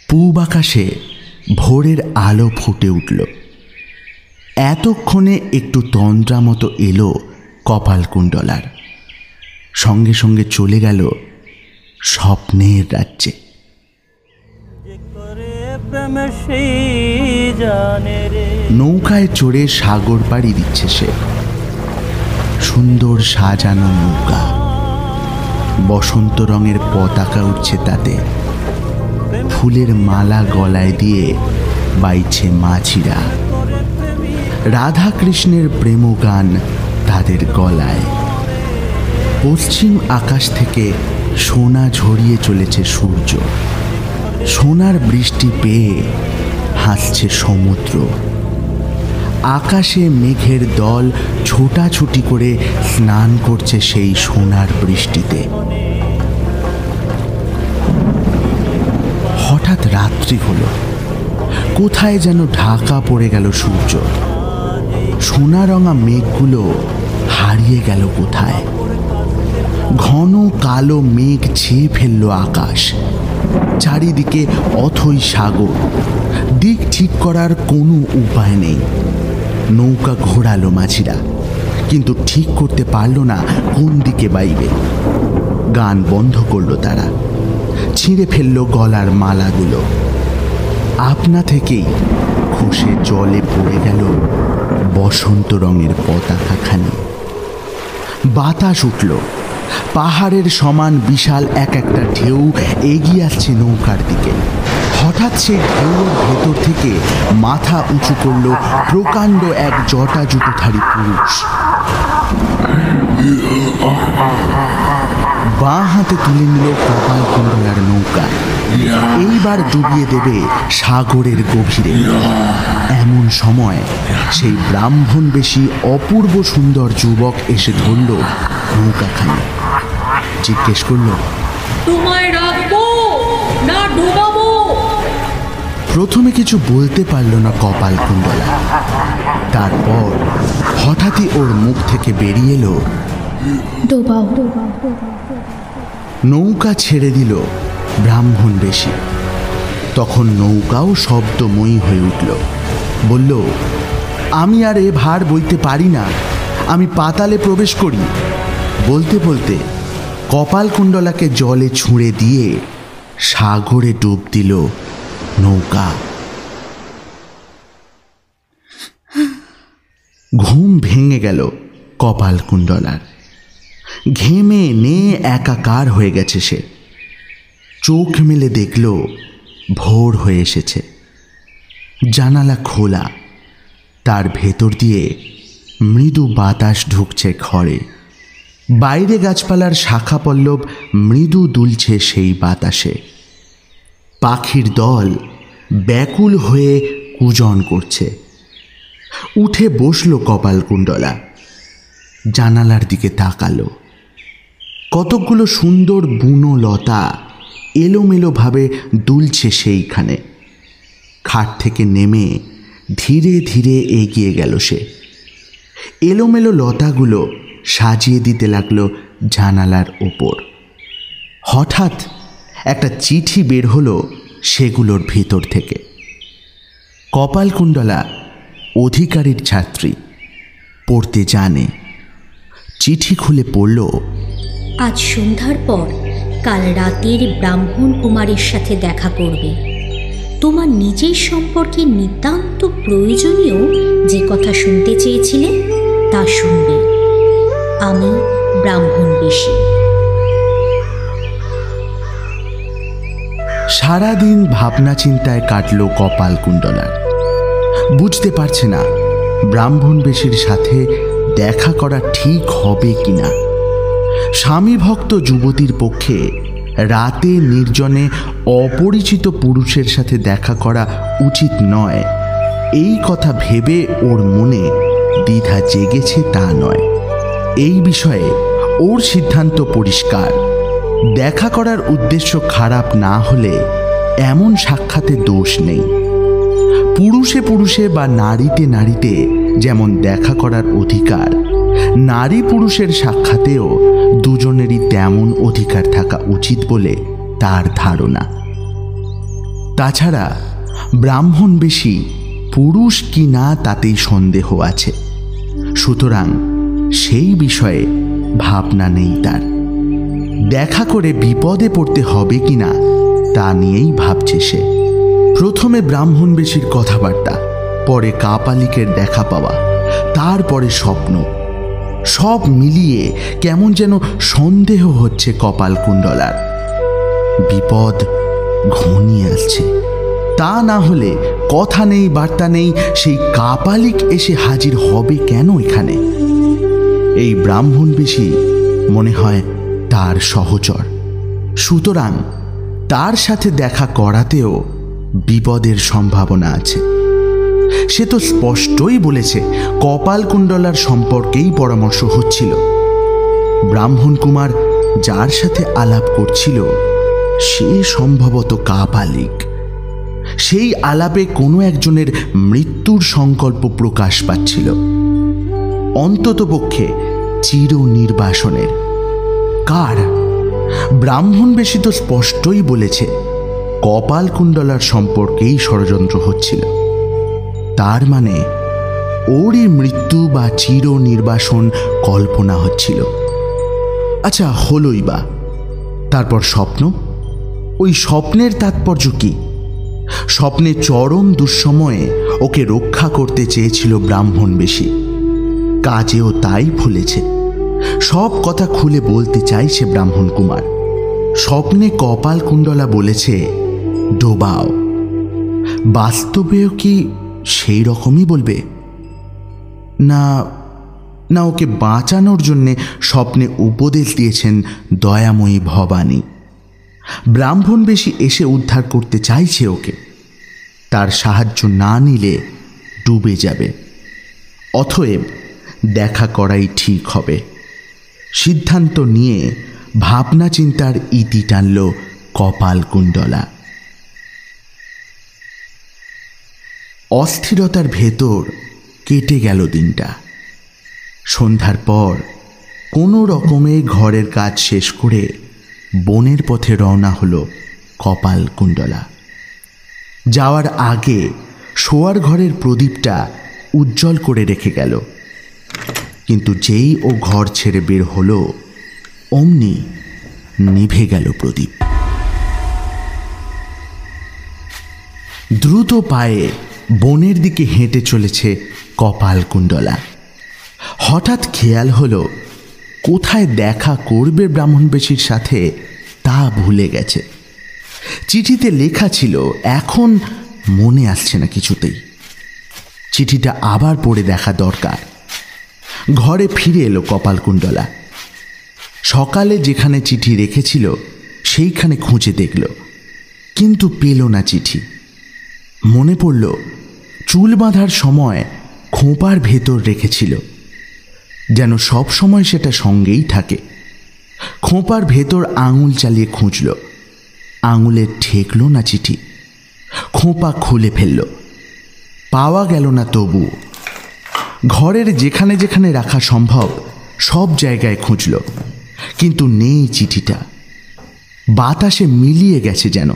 পূব আকাশে ভোরের আলো ফুটে উঠল। এতক্ষণে একটু তন্দ্রা মতো এলো কপালকুণ্ডলার। সঙ্গে সঙ্গে চলে গেল স্বপ্নের রাজ্যে। নৌকায় চড়ে সাগর পাড়ি দিচ্ছে সে। সুন্দর সাজানো নৌকা, বসন্ত রঙের পতাকা উঠছে তাতে। ফুলের মালা গলায় দিয়ে বাইছে মাঝিরা। রাধাকৃষ্ণের প্রেমগান তাদের গলায়। পশ্চিম আকাশ থেকে সোনা ঝরিয়ে চলেছে সূর্য। সোনার বৃষ্টি পেয়ে হাসছে সমুদ্র। আকাশে মেঘের দল ছোটাছুটি করে স্নান করছে সেই সোনার বৃষ্টিতে। হঠাৎ রাত্রি হলো। কোথায় যেন ঢাকা পড়ে গেল সূর্য। সোনারঙা মেঘগুলো হারিয়ে গেল কোথায়। ঘন কালো মেঘ ছেয়ে ফেলল আকাশ। চারিদিকে অথই সাগর। দিক ঠিক করার কোনো উপায় নেই। নৌকা ঘোরালো মাঝিরা, কিন্তু ঠিক করতে পারল না কোন দিকে বাইবে। গান বন্ধ করলো তারা। ছিঁড়ে ফেলল গলার মালাগুলো। আপনা থেকেই খসে জলে পড়ে গেল বসন্ত রঙের পতাকাখানি। বাতাস উঠল। পাহাড়ের সমান বিশাল এক একটা ঢেউ এগিয়ে আসছে নৌকার দিকে। হঠাৎ সেই ঢেউয়ের ভেতর থেকে মাথা উঁচু করল প্রকাণ্ড এক জটা জুতোধারী পুরুষ। বাঁ হাতে তুলে নিল কপালকুণ্ডলার নৌকা। এইবার ডুবিয়ে দেবে সাগরের গভীরে। এমন সময় সেই ব্রাহ্মণবেশী অপূর্ব সুন্দর যুবক এসে ধরল নৌকাখানি। জিজ্ঞেস করল, তোমায় রাখবো না ডুবাবো? প্রথমে কিছু বলতে পারল না কপালকুণ্ডলা। তারপর হঠাৎই ওর মুখ থেকে বেরিয়ে এলো, ডোবাও। নৌকা ছেড়ে দিল ব্রাহ্মণবেশী। তখন নৌকাও শব্দময়ী হয়ে উঠল। বলল, আমি আর এ ভার বইতে পারি না, আমি পাতালে প্রবেশ করি। বলতে বলতে কপালকুণ্ডলাকে জলে ছুঁড়ে দিয়ে সাগরে ডুব দিল নৌকা। ঘুম ভেঙে গেল কপালকুণ্ডলার। ঘেমে নে একাকার হয়ে গেছে সে। চোখ মেলে দেখল ভোর হয়ে এসেছে। জানালা খোলা। তার ভেতর দিয়ে মৃদু বাতাস ঢুকছে ঘরে। বাইরে গাছপালার শাখা পল্লব মৃদু দুলছে সেই বাতাসে। পাখির দল ব্যাকুল হয়ে কুজন করছে। উঠে বসল কপালকুণ্ডলা। জানালার দিকে তাকালো। কতকগুলো সুন্দর বুনো লতা এলোমেলোভাবে দুলছে সেইখানে। খাট থেকে নেমে ধীরে ধীরে এগিয়ে গেল সে। এলোমেলো লতাগুলো সাজিয়ে দিতে লাগলো জানালার ওপর। হঠাৎ একটা চিঠি বের হলো সেগুলোর ভিতর থেকে। কপালকুণ্ডলা অধিকারীর ছাত্রী, পড়তে জানে। চিঠি খুলে পড়ল, আজ সন্ধ্যার পর কাল রাতের ব্রাহ্মণ কুমারের সাথে দেখা করবে। তোমার নিজের সম্পর্কে নিতান্ত প্রয়োজনীয় যে কথা শুনতে চেয়েছিলে তা শুনবে। আমি ব্রাহ্মণবেশী। সারাদিন ভাবনা চিন্তায় কাটল কপালকুণ্ডলার। বুঝতে পারছে না ব্রাহ্মণবেশীর সাথে দেখা করা ঠিক হবে কিনা। স্বামী ভক্ত যুবতীর পক্ষে রাতে নির্জনে অপরিচিত পুরুষের সাথে দেখা করা উচিত নয়, এই কথা ভেবে ওর মনে দ্বিধা জেগেছে তা নয়। এই বিষয়ে ওর সিদ্ধান্ত পরিষ্কার। দেখা করার উদ্দেশ্য খারাপ না হলে এমন সাক্ষাতে দোষ নেই। পুরুষে পুরুষে বা নারীতে নারীতে যেমন দেখা করার অধিকার, নারী পুরুষের সাক্ষাতেও দুজনেরই তেমন অধিকার থাকা উচিত বলে তার ধারণা। তাছাড়া ব্রাহ্মণবেশী পুরুষ কি না তাতেই সন্দেহ আছে। সুতরাং সেই বিষয়ে ভাবনা নেই তার। দেখা করে বিপদে পড়তে হবে কিনা তা নিয়েই ভাবছে সে। প্রথমে ব্রাহ্মণবেশীর কথাবার্তা, পরে কাপালিকের দেখা পাওয়া, তারপরে স্বপ্ন। সব মিলিয়ে কেমন যেন সন্দেহ হচ্ছে কপালকুণ্ডলার। বিপদ ঘনিয়ে আসছে। তা না হলে কথা নেই বার্তা নেই সেই কাপালিক এসে হাজির হবে কেন এখানে? এই ব্রাহ্মণ বেশি মনে হয় তার সহচর, সুতরাং তার সাথে দেখা করাতেও বিপদের সম্ভাবনা আছে। সে তো স্পষ্টই বলেছে কপালকুণ্ডলার সম্পর্কেই পরামর্শ হচ্ছিল। ব্রাহ্মণ কুমার যার সাথে আলাপ করছিল সে সম্ভবত কাপালিক। সেই আলাপে কোনো একজনের মৃত্যুর সংকল্প প্রকাশ পাচ্ছিল, অন্ততপক্ষে চির নির্বাসনের। কার? ব্রাহ্মণ বেশি তো স্পষ্টই বলেছে কপালকুণ্ডলার সম্পর্কেই ষড়যন্ত্র হচ্ছিল। তার মানে ওরই মৃত্যু বা চির নির্বাসন কল্পনা হচ্ছিল। আচ্ছা, হলোই বা, তারপর স্বপ্ন। ওই স্বপ্নের তাৎপর্য কি? স্বপ্নে চরম দুঃসময়ে ওকে রক্ষা করতে চেয়েছিল ব্রাহ্মণ বেশি, কাজেও তাই ফলেছে। সব কথা খুলে বলতে চাইছে ব্রাহ্মণ কুমার। স্বপ্নে কপালকুণ্ডলা বলেছে ডোবাও, বাস্তবেও কি সেই রকমই বলবে? না না, ওকে বাঁচানোর জন্যে স্বপ্নে উপদেশ দিয়েছেন দয়াময়ী ভবানী। ব্রাহ্মণ বেশি এসে উদ্ধার করতে চাইছে ওকে। তার সাহায্য না নিলে ডুবে যাবে। অতএব দেখা করাই ঠিক হবে। সিদ্ধান্ত নিয়ে ভাবনা চিন্তার ইতি টানল কপালকুণ্ডলা। অস্থিরতার ভেতর কেটে গেল দিনটা। সন্ধ্যার পর কোনো রকমে ঘরের কাজ শেষ করে বনের পথে রওনা হলো কপালকুণ্ডলা। যাওয়ার আগে শোয়ার ঘরের প্রদীপটা উজ্জ্বল করে রেখে গেল, কিন্তু যেই ও ঘর ছেড়ে বের হলো অমনি নিভে গেল প্রদীপ। দ্রুত পায়ে বনের দিকে হেঁটে চলেছে কপালকুণ্ডলা। হঠাৎ খেয়াল হলো কোথায় দেখা করবে ব্রাহ্মণ বেশির সাথে তা ভুলে গেছে। চিঠিতে লেখা ছিল, এখন মনে আসছে না কিছুতেই। চিঠিটা আবার পড়ে দেখা দরকার। ঘরে ফিরে এলো কপালকুণ্ডলা। সকালে যেখানে চিঠি রেখেছিল সেইখানে খুঁজে দেখল, কিন্তু পেল না চিঠি। মনে পড়ল চুল বাঁধার সময় খোঁপার ভেতর রেখেছিল, যেন সব সময় সেটা সঙ্গেই থাকে। খোঁপার ভেতর আঙুল চালিয়ে খুঁজল, আঙুলে ঠেকল না চিঠি। খোঁপা খুলে ফেলল, পাওয়া গেল না। তবু ঘরের যেখানে যেখানে রাখা সম্ভব সব জায়গায় খুঁজল, কিন্তু নেই চিঠিটা। বাতাসে মিলিয়ে গেছে যেন।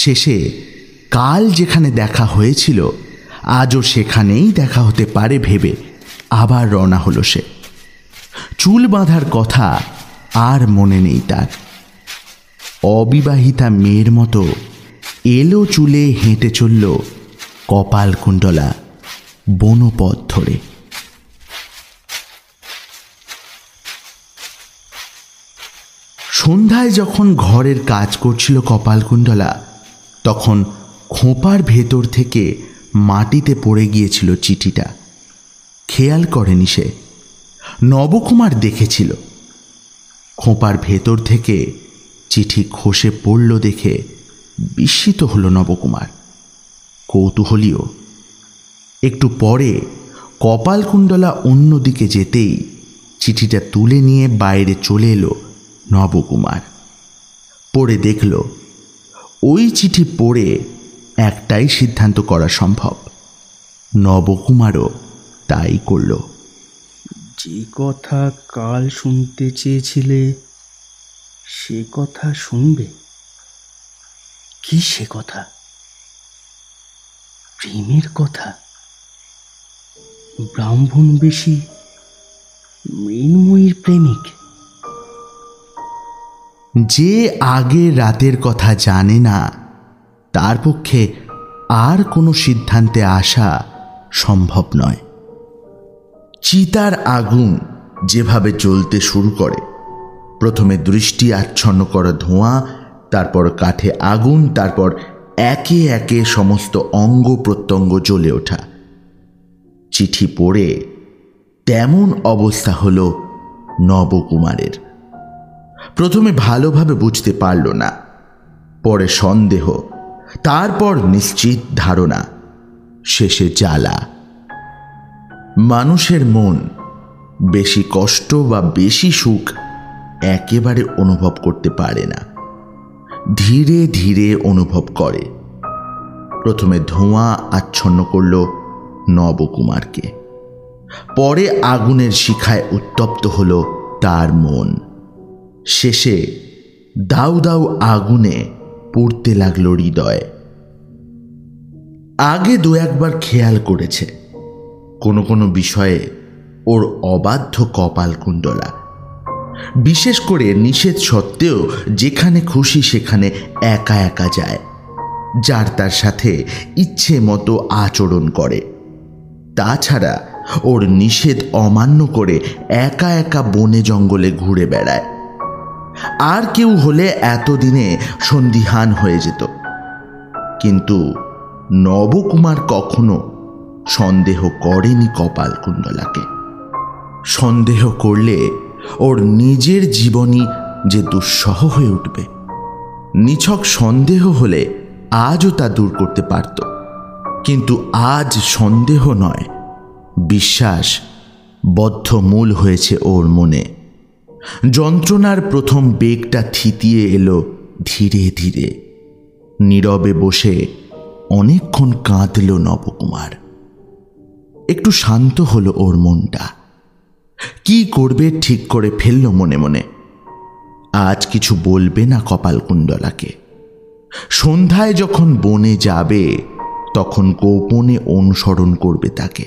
শেষে কাল যেখানে দেখা হয়েছিল আজও সেখানেই দেখা হতে পারে ভেবে আবার রওনা হলো সে। চুল বাঁধার কথা আর মনে নেই তার। অবিবাহিতা মেয়ের মতো এলো চুলে হেঁটে চলল কপালকুণ্ডলা বনপথ ধরে। সন্ধ্যায় যখন ঘরের কাজ করছিল কপালকুণ্ডলা, তখন খোঁপার ভেতর থেকে মাটিতে পড়ে গিয়েছিল চিঠিটা। খেয়াল করেনি সে। নবকুমার দেখেছিল। খোঁপার ভেতর থেকে চিঠি খসে পড়ল দেখে বিস্মিত হল নবকুমার, কৌতূহলীও। একটু পরে কপালকুণ্ডলা অন্যদিকে যেতেই চিঠিটা তুলে নিয়ে বাইরে চলে এলো নবকুমার। পড়ে দেখল, ওই চিঠি পড়ে একটাই সিদ্ধান্ত করা সম্ভব। নবকুমারও তাই করল। যে কথা কাল শুনতে চেয়েছিলে সে কথা শুনবে। কি সে কথা? প্রেমের কথা? ব্রাহ্মণ বেশি মৃন্ময়ীর প্রেমিক? যে আগে রাতের কথা জানে না তার পক্ষে আর কোনো সিদ্ধান্তে আসা সম্ভব নয়। চিতার আগুন যেভাবে জ্বলতে শুরু করে, প্রথমে দৃষ্টি আচ্ছন্ন করা ধোঁয়া তারপর কাঠে আগুন, তারপর একে একে সমস্ত অঙ্গ প্রত্যঙ্গ জ্বলে ওঠা। চিঠি পড়ে তেমন অবস্থা হলো নবকুমারের। প্রথমে ভালোভাবে বুঝতে পারল না, পরে সন্দেহ, তারপর নিশ্চিত ধারণা, শেষে জ্বালা। মানুষের মন বেশি কষ্ট বা বেশি সুখ একেবারে অনুভব করতে পারে না, ধীরে ধীরে অনুভব করে। প্রথমে ধোঁয়া আচ্ছন্ন করল নবকুমারকে, পরে আগুনের শিখায় উত্তপ্ত হল তার মন, শেষে দাউ দাউ আগুনে পুড়তে লাগল হৃদয়। আগে দু একবার খেয়াল করেছে কোনো কোনো বিষয়ে ওর অবাধ্য কপালকুণ্ডলা, বিশেষ করে নিষেধ সত্ত্বেও যেখানে খুশি সেখানে একা একা যায়, যার তার সাথে ইচ্ছে মতো আচরণ করে। তাছাড়া ওর নিষেধ অমান্য করে একা একা বনে জঙ্গলে ঘুরে বেড়ায়। আর কেউ হলে এতদিনে সন্দিহান হয়ে যেত, কিন্তু নবকুমার কখনো সন্দেহ করেনি কপালকুণ্ডলাকে। সন্দেহ করলে ওর নিজের জীবনই যে দুঃসহ হয়ে উঠবে। নিছক সন্দেহ হলে আজও তা দূর করতে পারত, কিন্তু আজ সন্দেহ নয়, বিশ্বাস বদ্ধমূল হয়েছে ওর মনে। যন্ত্রণার প্রথম বেগটা থিতিয়ে এলো ধীরে ধীরে। নীরবে বসে অনেকক্ষণ কাঁদল নবকুমার। একটু শান্ত হলো ওর মনটা। কি করবে ঠিক করে ফেলল মনে মনে। আজ কিছু বলবে না কপালকুণ্ডলাকে। সন্ধ্যায় যখন বনে যাবে তখন গোপনে অনুসরণ করবে তাকে।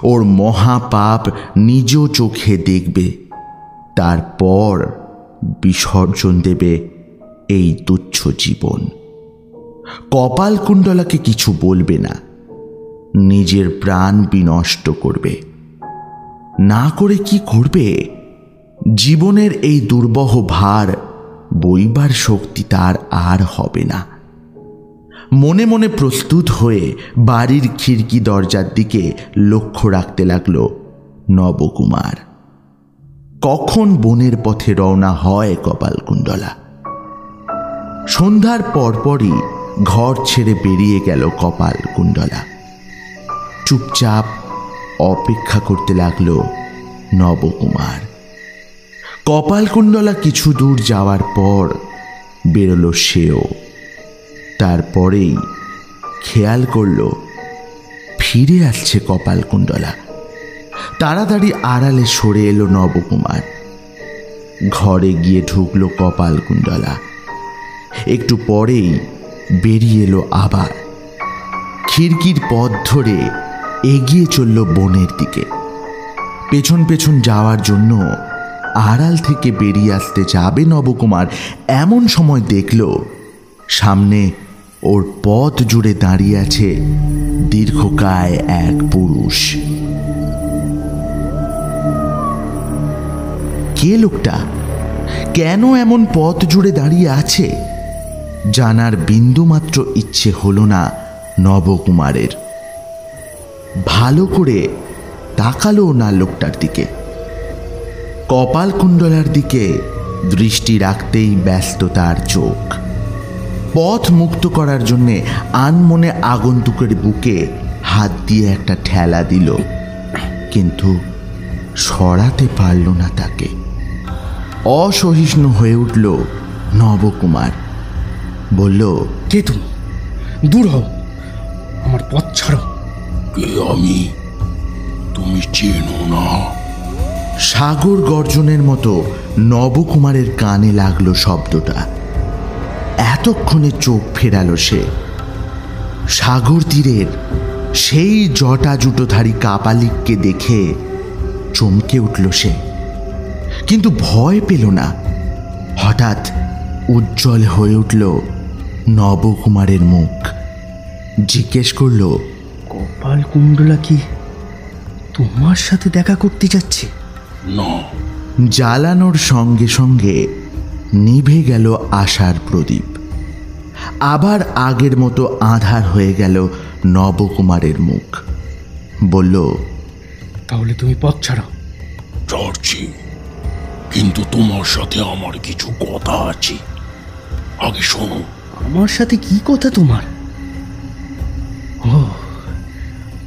ওর মহাপাপ নিজ চোখে দেখবে, তারপর বিসর্জন দেবে এই তুচ্ছ জীবন। কপালকুণ্ডলাকে কিছু বলবে না, নিজের প্রাণ বিনষ্ট করবে। না করে কি করবে? জীবনের এই দুর্বহ ভার বইবার শক্তি তার আর হবে না। মনে মনে প্রস্তুত হয়ে বাড়ির খিড়কি দরজার দিকে লক্ষ্য রাখতে লাগল নবকুমার। কখন বনের পথে রওনা হয় কপালকুণ্ডলা। সন্ধ্যার পরপরই ঘর ছেড়ে বেরিয়ে গেল কপালকুণ্ডলা। চুপচাপ অপেক্ষা করতে লাগল নবকুমার। কপালকুণ্ডলা কিছু দূর যাওয়ার পর বেরোল সেও। তারপরেই খেয়াল করল ফিরে আসছে কপালকুণ্ডলা। তাড়াতাড়ি আড়ালে সরে এলো নবকুমার। ঘরে গিয়ে ঢুকল কপালকুণ্ডলা। একটু পরেই বেরিয়ে এলো আবার। খিড়কির পথ ধরে এগিয়ে চলল বনের দিকে। পেছন পেছন যাওয়ার জন্য আড়াল থেকে বেরিয়ে আসতে যাবে নবকুমার, এমন সময় দেখল সামনে ওর পথ জুড়ে দাঁড়িয়ে আছে দীর্ঘকায় এক পুরুষ। কে লোকটা? কেন এমন পথ জুড়ে দাঁড়িয়ে আছে? জানার বিন্দুমাত্র ইচ্ছে হলো না নবকুমারের। ভালো করে তাকালো না লোকটার দিকে। কপালকুণ্ডলার দিকে দৃষ্টি রাখতেই ব্যস্ত তার চোখ। পথ মুক্ত করার জন্যে আনমনে আগন্তুকের বুকে হাত দিয়ে একটা ঠেলা দিল, কিন্তু সরাতে পারল না তাকে। অসহিষ্ণু হয়ে উঠল নবকুমার। বলল, কে তুমি? দূর হও, আমার পথ ছাড়ো। কে আমি? তুমি চেনো না? সাগর গর্জনের মতো নবকুমারের কানে লাগলো শব্দটা। এতক্ষণে চোখ ফেরালো সে। সাগর তীরের সেই জটা জুটোধারী কাপালিককে দেখে চমকে উঠল সে, কিন্তু ভয় পেল না। হঠাৎ উজ্জ্বল হয়ে উঠল নবকুমারের মুখ। জিজ্ঞেস করল, কপালকুণ্ডলা কি তোমার সাথে দেখা করতে যাচ্ছে? না। জ্বালানোর সঙ্গে সঙ্গে নিভে গেল আশার প্রদীপ। আবার আগের মতো আঁধার হয়ে গেল নবকুমারের মুখ। বলল, তাহলে তুমি পথ ছাড়াও। ছাড়ছি, কিন্তু তোমার সাথে আমার কিছু কথা আছে, আগে শোনো। আমার সাথে কি কথা তোমার? ও,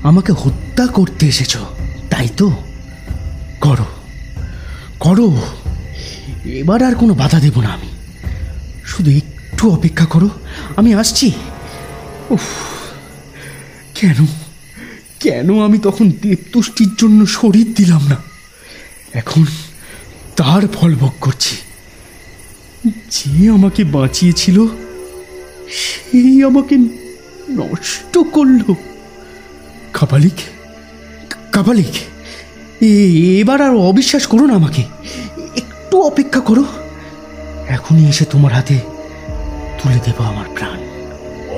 আমাকে হত্যা করতে এসেছ, তাই তো? করো করো, এবার আর কোনো বাধা দেব না আমি। শুধু একটু অপেক্ষা করো, আমি আসছি। উফ, কেন কেন আমি তখন দেবতুষ্টির জন্য শরীর দিলাম না? এখন তার ফল ভোগ করছি। যে আমাকে বাঁচিয়েছিল সেই আমাকে নষ্ট করল। কাপালিক, কাপালিক, এবার আর অবিশ্বাস করো না আমাকে। একটু অপেক্ষা করো, এখনই এসে তোমার হাতে তুলে দেব আমার প্রাণ।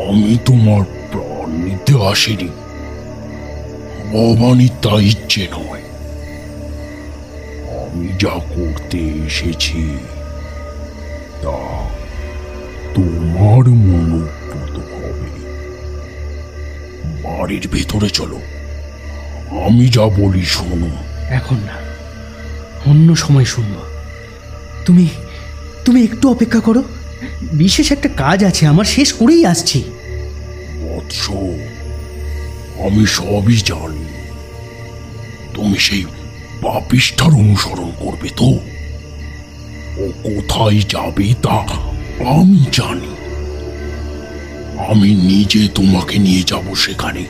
আমি তোমার প্রাণ নিতে আসিনি, ভবানীর তা ইচ্ছে নয়। আমি যা করতে এসেছি তা তোমার মনোপুত হবে। বাড়ির ভেতরে চলো, আমি যা বলি শোনো। এখন না, অন্য সময় শুনবো। তুমি তুমি একটু অপেক্ষা করো, বিশেষ একটা কাজ আছে আমার, শেষ করেই আসছি। বৎস, আমি সবই জানি। তুমি সেই পাপিষ্ঠার অনুসরণ করবে তো? ও কোথায় যাবে তা আমি জানি। আমি নিজে তোমাকে নিয়ে যাব সেখানে।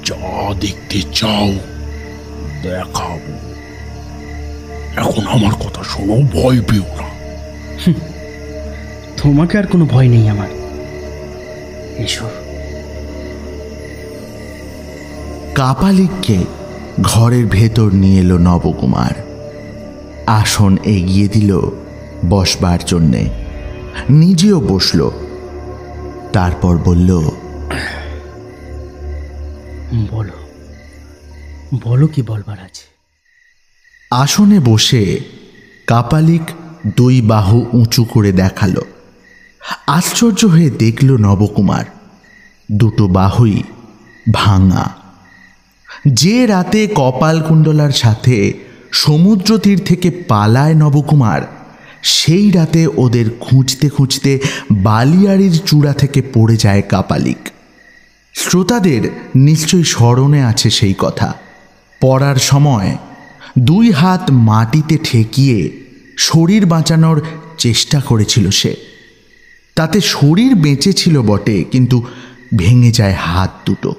যা দেখতে চাও দেখাবো। এখন আমার কথা শোনো, ভয় পেও না। তোমাকে আর কোনো ভয় নেই আমার। এসো। কাপালিককে ঘরের ভেতর নিয়ে এলো নবকুমার। আসন এগিয়ে দিল বসবার জন্যে, নিজেও বসল। তারপর বলল, বলো বলো, কি বলবার আছে? আসনে বসে কাপালিক দুই বাহু উঁচু করে দেখালো। আশ্চর্য হয়ে দেখল নবকুমার, দুটো বাহুই ভাঙা। যে রাতে কপালকুণ্ডলার সাথে সমুদ্র তীর থেকে পালায় নবকুমার, সেই রাতে ওদের খুঁজতে খুঁজতে বালিয়াড়ির চূড়া থেকে পড়ে যায় কাপালিক। শ্রোতাদের নিশ্চয়ই স্মরণে আছে সেই কথা। পড়ার সময় দুই হাত মাটিতে ঠেকিয়ে শরীর বাঁচানোর চেষ্টা করেছিল সে। তাতে শরীর বেঁচেছিল বটে, কিন্তু ভেঙে যায় হাত দুটো।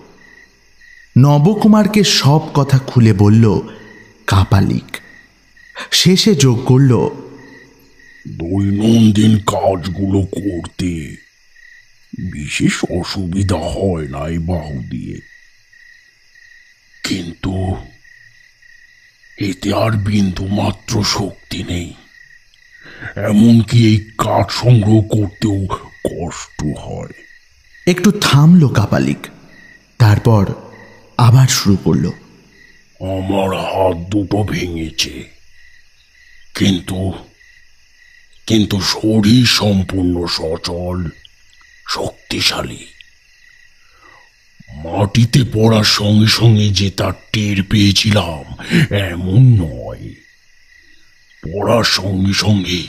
নবকুমারকে সব কথা খুলে বলল কাপালিক। শেষে যোগ করল, দৈনন্দিন কাজগুলো করতে বিশেষ অসুবিধা হয় না এই বাহু দিয়ে, কিন্তু এতে আর বিন্দু মাত্র শক্তি নেই। এমনকি এই কাঠ সংগ্রহ করতেও কষ্ট হয়। একটু থামলো কাপালিক, তারপর আবার শুরু করল, আমার হাত দুটো ভেঙেছে, কিন্তু কিন্তু শরীর সম্পূর্ণ সচল, শক্তিশালী। মাটিতে পড়ার সঙ্গে সঙ্গে যে তার টের পেয়েছিলাম এমন নয়। পড়ার সঙ্গে সঙ্গে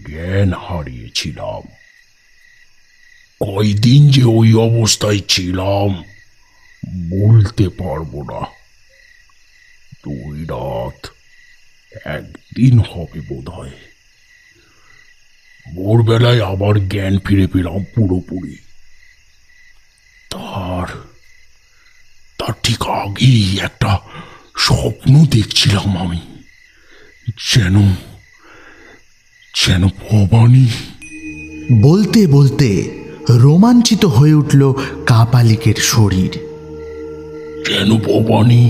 জ্ঞান হারিয়েছিলাম। কয়দিন যে ওই অবস্থায় ছিলাম বলতে পারবো না। 2 রাত, 1 দিন হবে বোধ হয়। ভোরবেলায় আবার জ্ঞান ফিরে পেলাম পুরোপুরি। তার ঠিক আগেই একটা স্বপ্ন দেখছিলাম আমি, যেন ভবানী। বলতে বলতে রোমাঞ্চিত হয়ে উঠল কাপালিকের শরীর। যেন ভবানী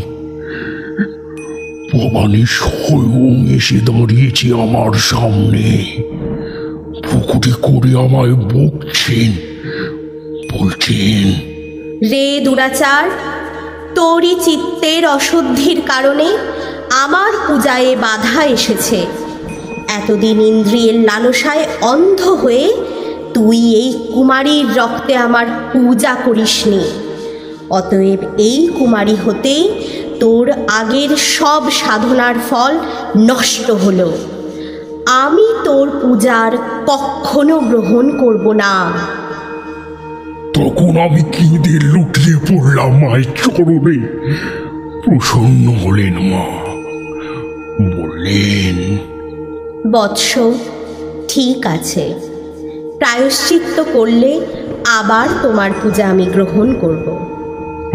স্বয়ং এসে দাঁড়িয়েছে আমার সামনে, পুকুরে করে আমায় বকছেন, বলছেন, রে দুরাচার, তোরই চিত্তের অশুদ্ধির কারণে আমার পূজায় বাধা এসেছে। এতদিন ইন্দ্রিয়ের লালসায় অন্ধ হয়ে তুই এই কুমারীর রক্তে আমার পূজা করিসনি। অতএব এই কুমারী হতেই তোর আগের সব সাধনার ফল নষ্ট হলো। আমি তোর পূজার কখনো গ্রহণ করব না। তখন আমি কেঁদে লুটিয়ে পড়লাম মায়ের চরণে। প্রসন্ন হলেন মা, বললেন, বৎস, ঠিক আছে, প্রায়শ্চিত্ত করলে আবার তোমার পূজা আমি গ্রহণ করব।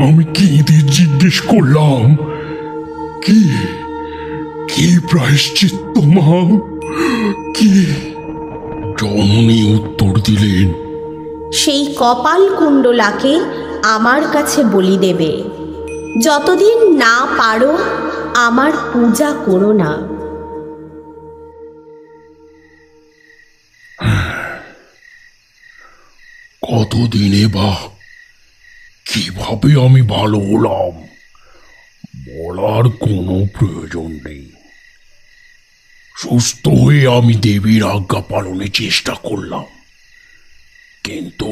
আমি কেঁদে জিজ্ঞেস করলাম, কি কি প্রায়শ্চিত্ত মা, কি? জননী উত্তর দিলেন, সেই কপাল কুণ্ডলাকে আমার কাছে বলি দেবে। যতদিন না পারো আমার পূজা করো না। কতদিনে বা কিভাবে আমি ভালো হলাম বলার কোনো প্রয়োজন নেই। সুস্থ হয়ে আমি দেবীর আজ্ঞা পালনের চেষ্টা করলাম, কিন্তু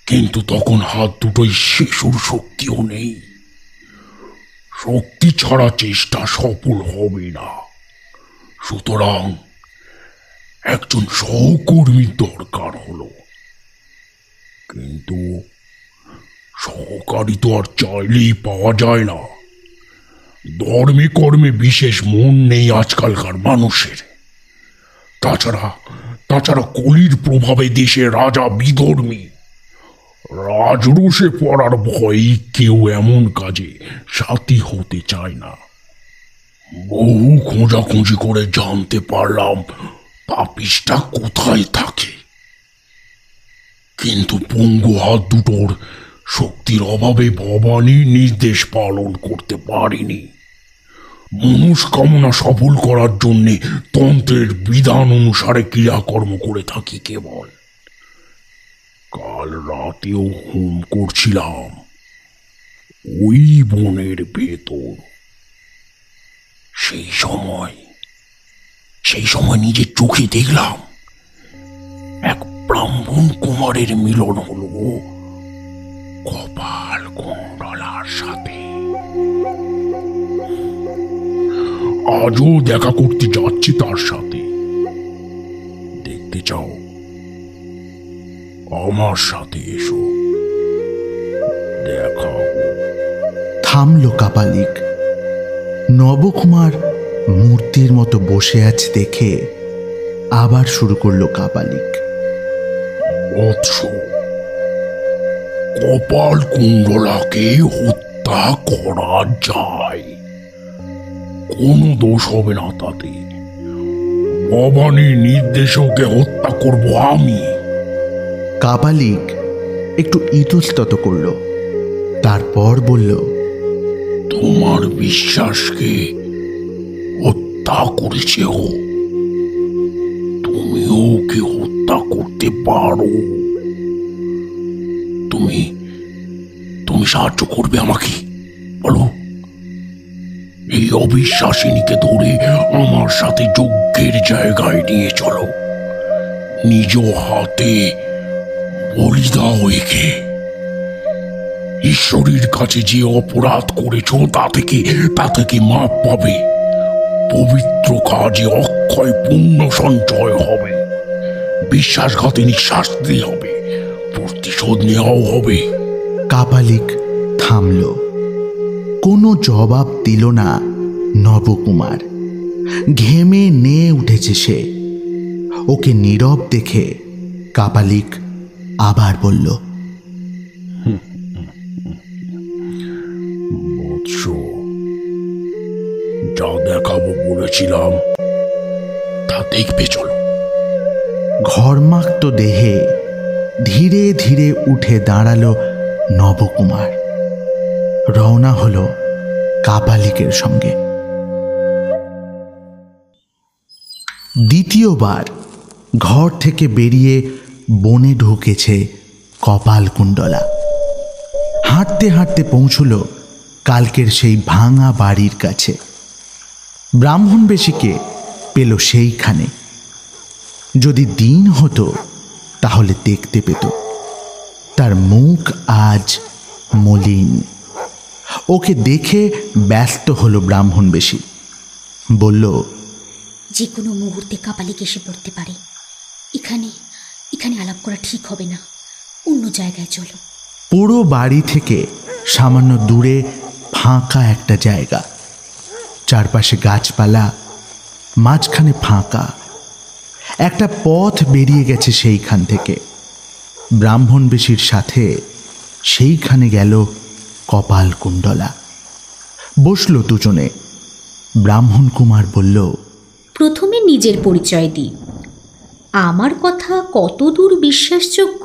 কিন্তু তখন হাত দুটোই শিশুর শক্তিও নেই। শক্তি ছাড়া চেষ্টা সফল হবে না। সুতরাং একজন সহকর্মীর দরকার হলো, কিন্তু সহকারী তো আর চাইলেই পাওয়া যায় না। ধর্মে কর্মে বিশেষ মন নেই আজকালকার মানুষের। তাছাড়া কলির প্রভাবে দেশে রাজা বিধর্মী। রাজরোষে পড়ার ভয়ে কেউ এমন কাজে সাথী হতে চায় না। বহু খোঁজাখুঁজি করে জানতে পারলাম পাপিষ্টা কোথায় থাকে, কিন্তু পঙ্গু হাত দুটোর শক্তির অভাবে ভবানীর নির্দেশ পালন করতে পারিনি। মনস্কামনা সফল করার জন্যে তন্ত্রের বিধান অনুসারে ক্রিয়াকর্ম করে থাকি কেবল। কাল রাতেও হোম করছিলাম ওই বনের ভেতর। সেই সময় নিজের চোখে দেখলাম এক ব্রাহ্মণ কুমারের মিলন হলো কপাল কুণ্ডলার সাথে। আজও দেখা করতে যাচ্ছি তার সাথে। দেখতে চাও? আমার সাথে এসো, দেখাবো। থামল কাপালিক। নবকুমার মূর্তির মতো বসে আছে দেখে আবার শুরু করলো কাপালিক। বৎস, কপাল কুণ্ডলাকে হত্যা করা যায়, কোনো দোষ হবে না তাতে। ভবানীর নির্দেশকে হত্যা করব আমি। কাপালিক একটু ইতস্তত করল, তারপর বলল, তোমার বিশ্বাসকে হত্যা করেছে ও, তুমিও ওকে হত্যা করতে পারো। তুমি সাহায্য করবে আমাকে, বলো। এই অবিশ্বাসিনীকে ধরে আমার সাথে যজ্ঞের জায়গায় নিয়ে চলো। নিজ হাতে বলি দাও একে। ঈশ্বরের কাছে যে অপরাধ করেছ তা থেকে মাপ পাবে। পবিত্র কাজে অক্ষয় পুণ্য সঞ্চয় হবে। বিশ্বাসঘাতিনী শাস্তি হবে, প্রতিশোধ নেওয়াও হবে। কাপালিক থামল, কোনো জবাব দিল না নবকুমার। ঘেমে নিয়ে উঠেছে সে। ওকে নীরব দেখে কাপালিক আবার বলল, বৎস, যা দেখাবো বলেছিলাম তা দেখবে চলো। ঘর্মাক্ত দেহে ধীরে ধীরে উঠে দাঁড়ালো নবকুমার। রওনা হলো কাপালিকের সঙ্গে। দ্বিতীয়বার ঘর থেকে বেরিয়ে বনে ঢুকেছে কপালকুণ্ডলা। হাঁটতে হাঁটতে পৌঁছল কালকের সেই ভাঙা বাড়ির কাছে। ব্রাহ্মণবেশীকে পেল সেইখানে। যদি দিন হতো তাহলে দেখতে পেত তার মুখ আজ মলিন। ওকে দেখে ব্যস্ত হলো ব্রাহ্মণবেশী। বলল, যে কোনো মুহূর্তে কাপালিক এসে পড়তে পারে। এখানে এখানে আলাপ করা ঠিক হবে না, অন্য জায়গায় চলো। পুরো বাড়ি থেকে সামান্য দূরে ফাঁকা একটা জায়গা, চারপাশে গাছপালা, মাঝখানে ফাঁকা একটা পথ বেরিয়ে গেছে সেইখান থেকে। ব্রাহ্মণবেশীর সাথে সেইখানে গেল কপালকুণ্ডলা। বসল দুজনে। ব্রাহ্মণ কুমার বলল, প্রথমে নিজের পরিচয় দিই। আমার কথা কতদূর বিশ্বাসযোগ্য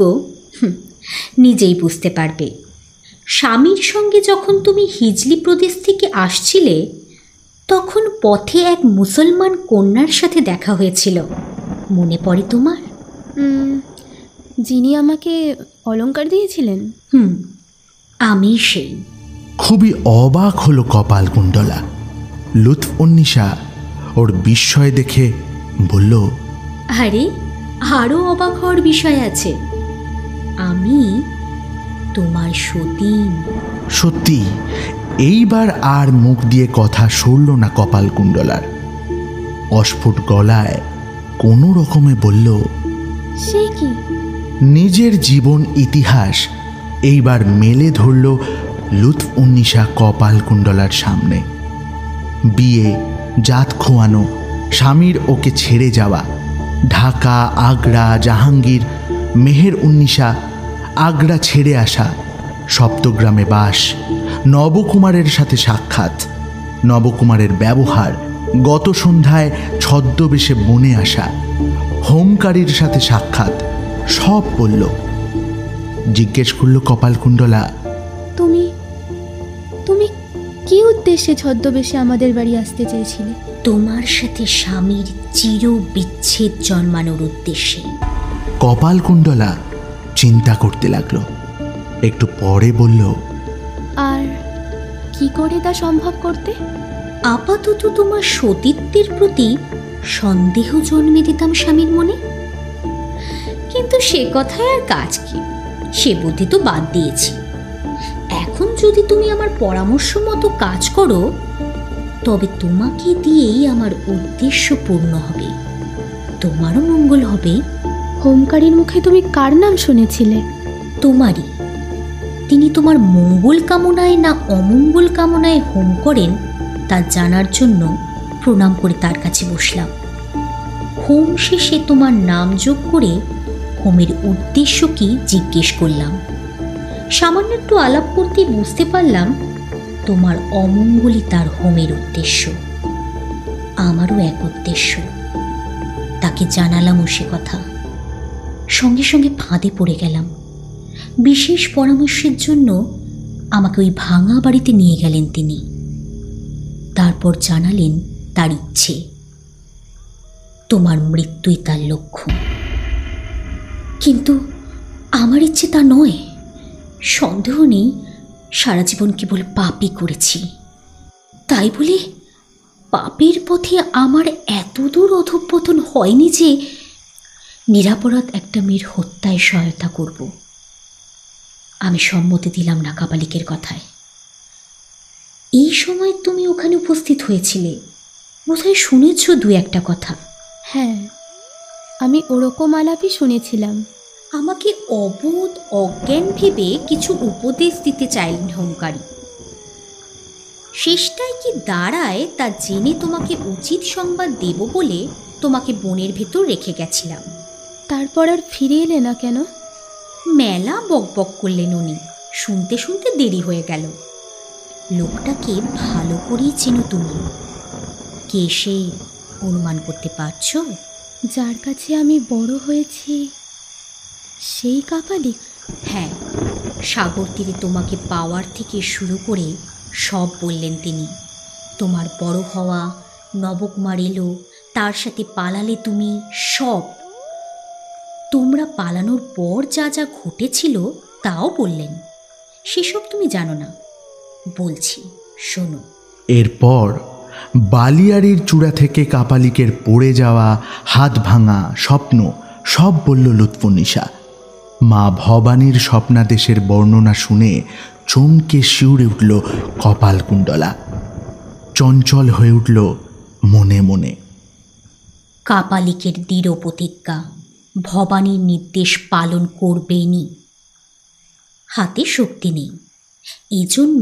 নিজেই বুঝতে পারবে। স্বামীর সঙ্গে যখন তুমি হিজলি প্রদেশ থেকে আসছিলে, তখন পথে এক মুসলমান কন্যার সাথে দেখা হয়েছিল, মনে পড়ে তোমার? যিনি আমাকে অলংকার দিয়েছিলেন? আমি সেই। খুবই অবাক হলো কপালকুণ্ডলা। লুৎফ উন্নিশা ওর বিস্ময় দেখে বলল, আরে আরও অবাক হওয়ার বিষয় আছে, আমি তোমার সতীন। সত্যি এইবার আর মুখ দিয়ে কথা সরল না কপালকুণ্ডলার। অস্ফুট গলায় কোনো রকমে বলল, সে কি? নিজের জীবন ইতিহাস এইবার মেলে ধরল লুৎফ উন্নিশা কপালকুণ্ডলার সামনে। বিয়ে, জাত খোয়ানো, স্বামীর ওকে ছেড়ে যাওয়া, ঢাকা, আগ্রা, জাহাঙ্গীর, মেহের উন্নিশা, আগ্রা ছেড়ে আসা, সপ্তগ্রামে বাস, নবকুমারের সাথে সাক্ষাৎ, নবকুমারের ব্যবহার, গত সন্ধ্যায় ছদ্মবেশে বনে আসা, হোমকারীর সাথে সাক্ষাৎ, সব বলল। জিজ্ঞেস করল কপালকুণ্ডলা, তুমি তুমি কি উদ্দেশ্যে ছদ্মবেশে আমাদের বাড়ি আসতে চেয়েছিলে? তোমার সাথে স্বামীর চির বিচ্ছেদ জন্মানোর উদ্দেশ্যে। কপালকুণ্ডলা চিন্তা করতে লাগলো। একটু পরে বলল, আর কি করে তা সম্ভব করতে? আপাতত তোমার সতীত্বের প্রতি সন্দেহ জন্মে দিতাম স্বামীর মনে, কিন্তু সে কথায় আর কাজ কি, সে বুদ্ধি তো বাদ দিয়েছি। এখন যদি তুমি আমার পরামর্শ মতো কাজ করো, তবে তোমাকে দিয়েই আমার উদ্দেশ্য পূর্ণ হবে, তোমারও মঙ্গল হবে। হোমকারীর মুখে তুমি কার নাম শুনেছিলে? তোমারই। তিনি তোমার মঙ্গল কামনায় না অমঙ্গল কামনায় হোম করেন তা জানার জন্য প্রণাম করে তার কাছে বসলাম। হোম শেষে তোমার নাম যোগ করে হোমের উদ্দেশ্য কি জিজ্ঞেস করলাম। সামান্য একটু আলাপ করতেই বুঝতে পারলাম তোমার অমঙ্গলই তার হোমের উদ্দেশ্য। আমারও এক উদ্দেশ্য, তাকে জানালামও সে কথা। সঙ্গে সঙ্গে ফাঁদে পড়ে গেলাম। বিশেষ পরামর্শের জন্য আমাকে ওই ভাঙা বাড়িতে নিয়ে গেলেন তিনি। তারপর জানালেন তার ইচ্ছে, তোমার মৃত্যুই তার লক্ষ্য। কিন্তু আমার ইচ্ছে তা নয়। সন্দেহ নেই সারা জীবন কেবল পাপই করেছি, তাই বলে পাপের পথে আমার এতদূর অধঃপতন হয়নি যে নিরাপরাধ একটা মেয়ের হত্যায় সহায়তা করব। আমি সম্মতি দিলাম না কাপালিকের কথায়। এই সময় তুমি ওখানে উপস্থিত হয়েছিলে, বোধহয় শুনেছ দু একটা কথা। হ্যাঁ, আমি ওরকম আলাপই শুনেছিলাম। আমাকে অবোধ অজ্ঞান ভেবে কিছু উপদেশ দিতে চাইলেন হোমকারী। শেষটায় কি দাঁড়ায় তা জেনে তোমাকে উচিত সংবাদ দেব বলে তোমাকে বনের ভেতর রেখে গেছিলাম। তারপর আর ফিরে এলে না কেন? মেলা বকবক করলেন উনি, শুনতে শুনতে দেরি হয়ে গেল। লোকটাকে ভালো করেই চেনো তুমি। কে সে অনুমান করতে পারছো? যার কাছে আমি বড় হয়েছি সেই কাপালিক? হ্যাঁ, সাগর তীরে তোমাকে পাওয়ার থেকে শুরু করে সব বললেন তিনি। তোমার বড় হওয়া, নবকুমার এলো, তার সাথে পালালে তুমি, সব। তোমরা পালানোর পর যা যা ঘটেছিল তাও বললেন। সেসব তুমি জানো না, বলছি শোনো। এরপর বালিয়াড়ির চূড়া থেকে কাপালিকের পড়ে যাওয়া, হাত ভাঙা স্বপ্ন সব বলল লুৎফুন্নিসা। মা ভবানীর স্বপ্নাদেশের বর্ণনা শুনে চমকে শিউরে উঠল কপালকুণ্ডলা। চঞ্চল হয়ে উঠল মনে মনে। কাপালিকের দৃঢ় প্রতিজ্ঞা, ভবানীর নির্দেশ পালন করবেনই। হাতে শক্তি নেই, এজন্য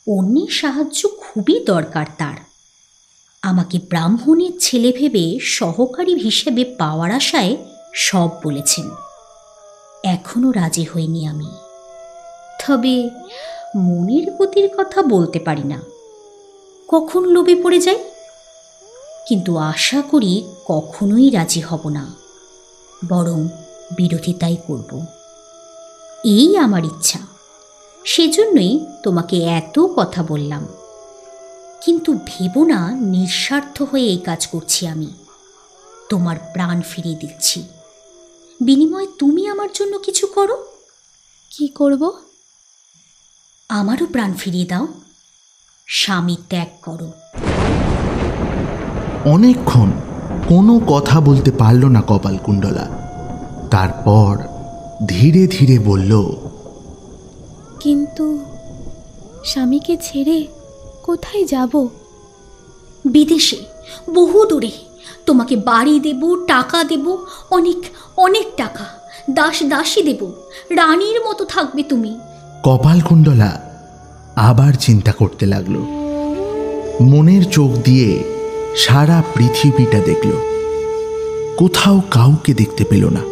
অন্যের সাহায্য খুবই দরকার তার। আমাকে ব্রাহ্মণের ছেলে ভেবে সহকারী হিসেবে পাওয়ার আশায় সব বলেছেন। এখনো রাজি হইনি আমি, তবে মনের গতির কথা বলতে পারি না, কখন লোভে পড়ে যাই। কিন্তু আশা করি কখনোই রাজি হব না, বরং বিরোধিতাই করব। এই আমার ইচ্ছা, সেজন্যই তোমাকে এত কথা বললাম। কিন্তু ভেবো না নিঃস্বার্থ হয়ে এই কাজ করছি আমি। তোমার প্রাণ ফিরিয়ে দিচ্ছি, বিনিময়ে তুমি আমার জন্য কিছু করো। কি করব? আমারও প্রাণ ফিরিয়ে দাও, স্বামী ত্যাগ করো। অনেকক্ষণ কোনো কথা বলতে পারল না কপালকুণ্ডলা। তারপর ধীরে ধীরে বলল, কিন্তু স্বামীকে ছেড়ে কোথায় যাব? বিদেশে, বহু দূরে। তোমাকে বাড়ি দেব, টাকা দেব, অনেক অনেক টাকা, দাস দাসী দেব, রানীর মতো থাকবে তুমি। কপালকুণ্ডলা আবার চিন্তা করতে লাগলো। মনের চোখ দিয়ে সারা পৃথিবীটা দেখল, কোথাও কাউকে দেখতে পেল না।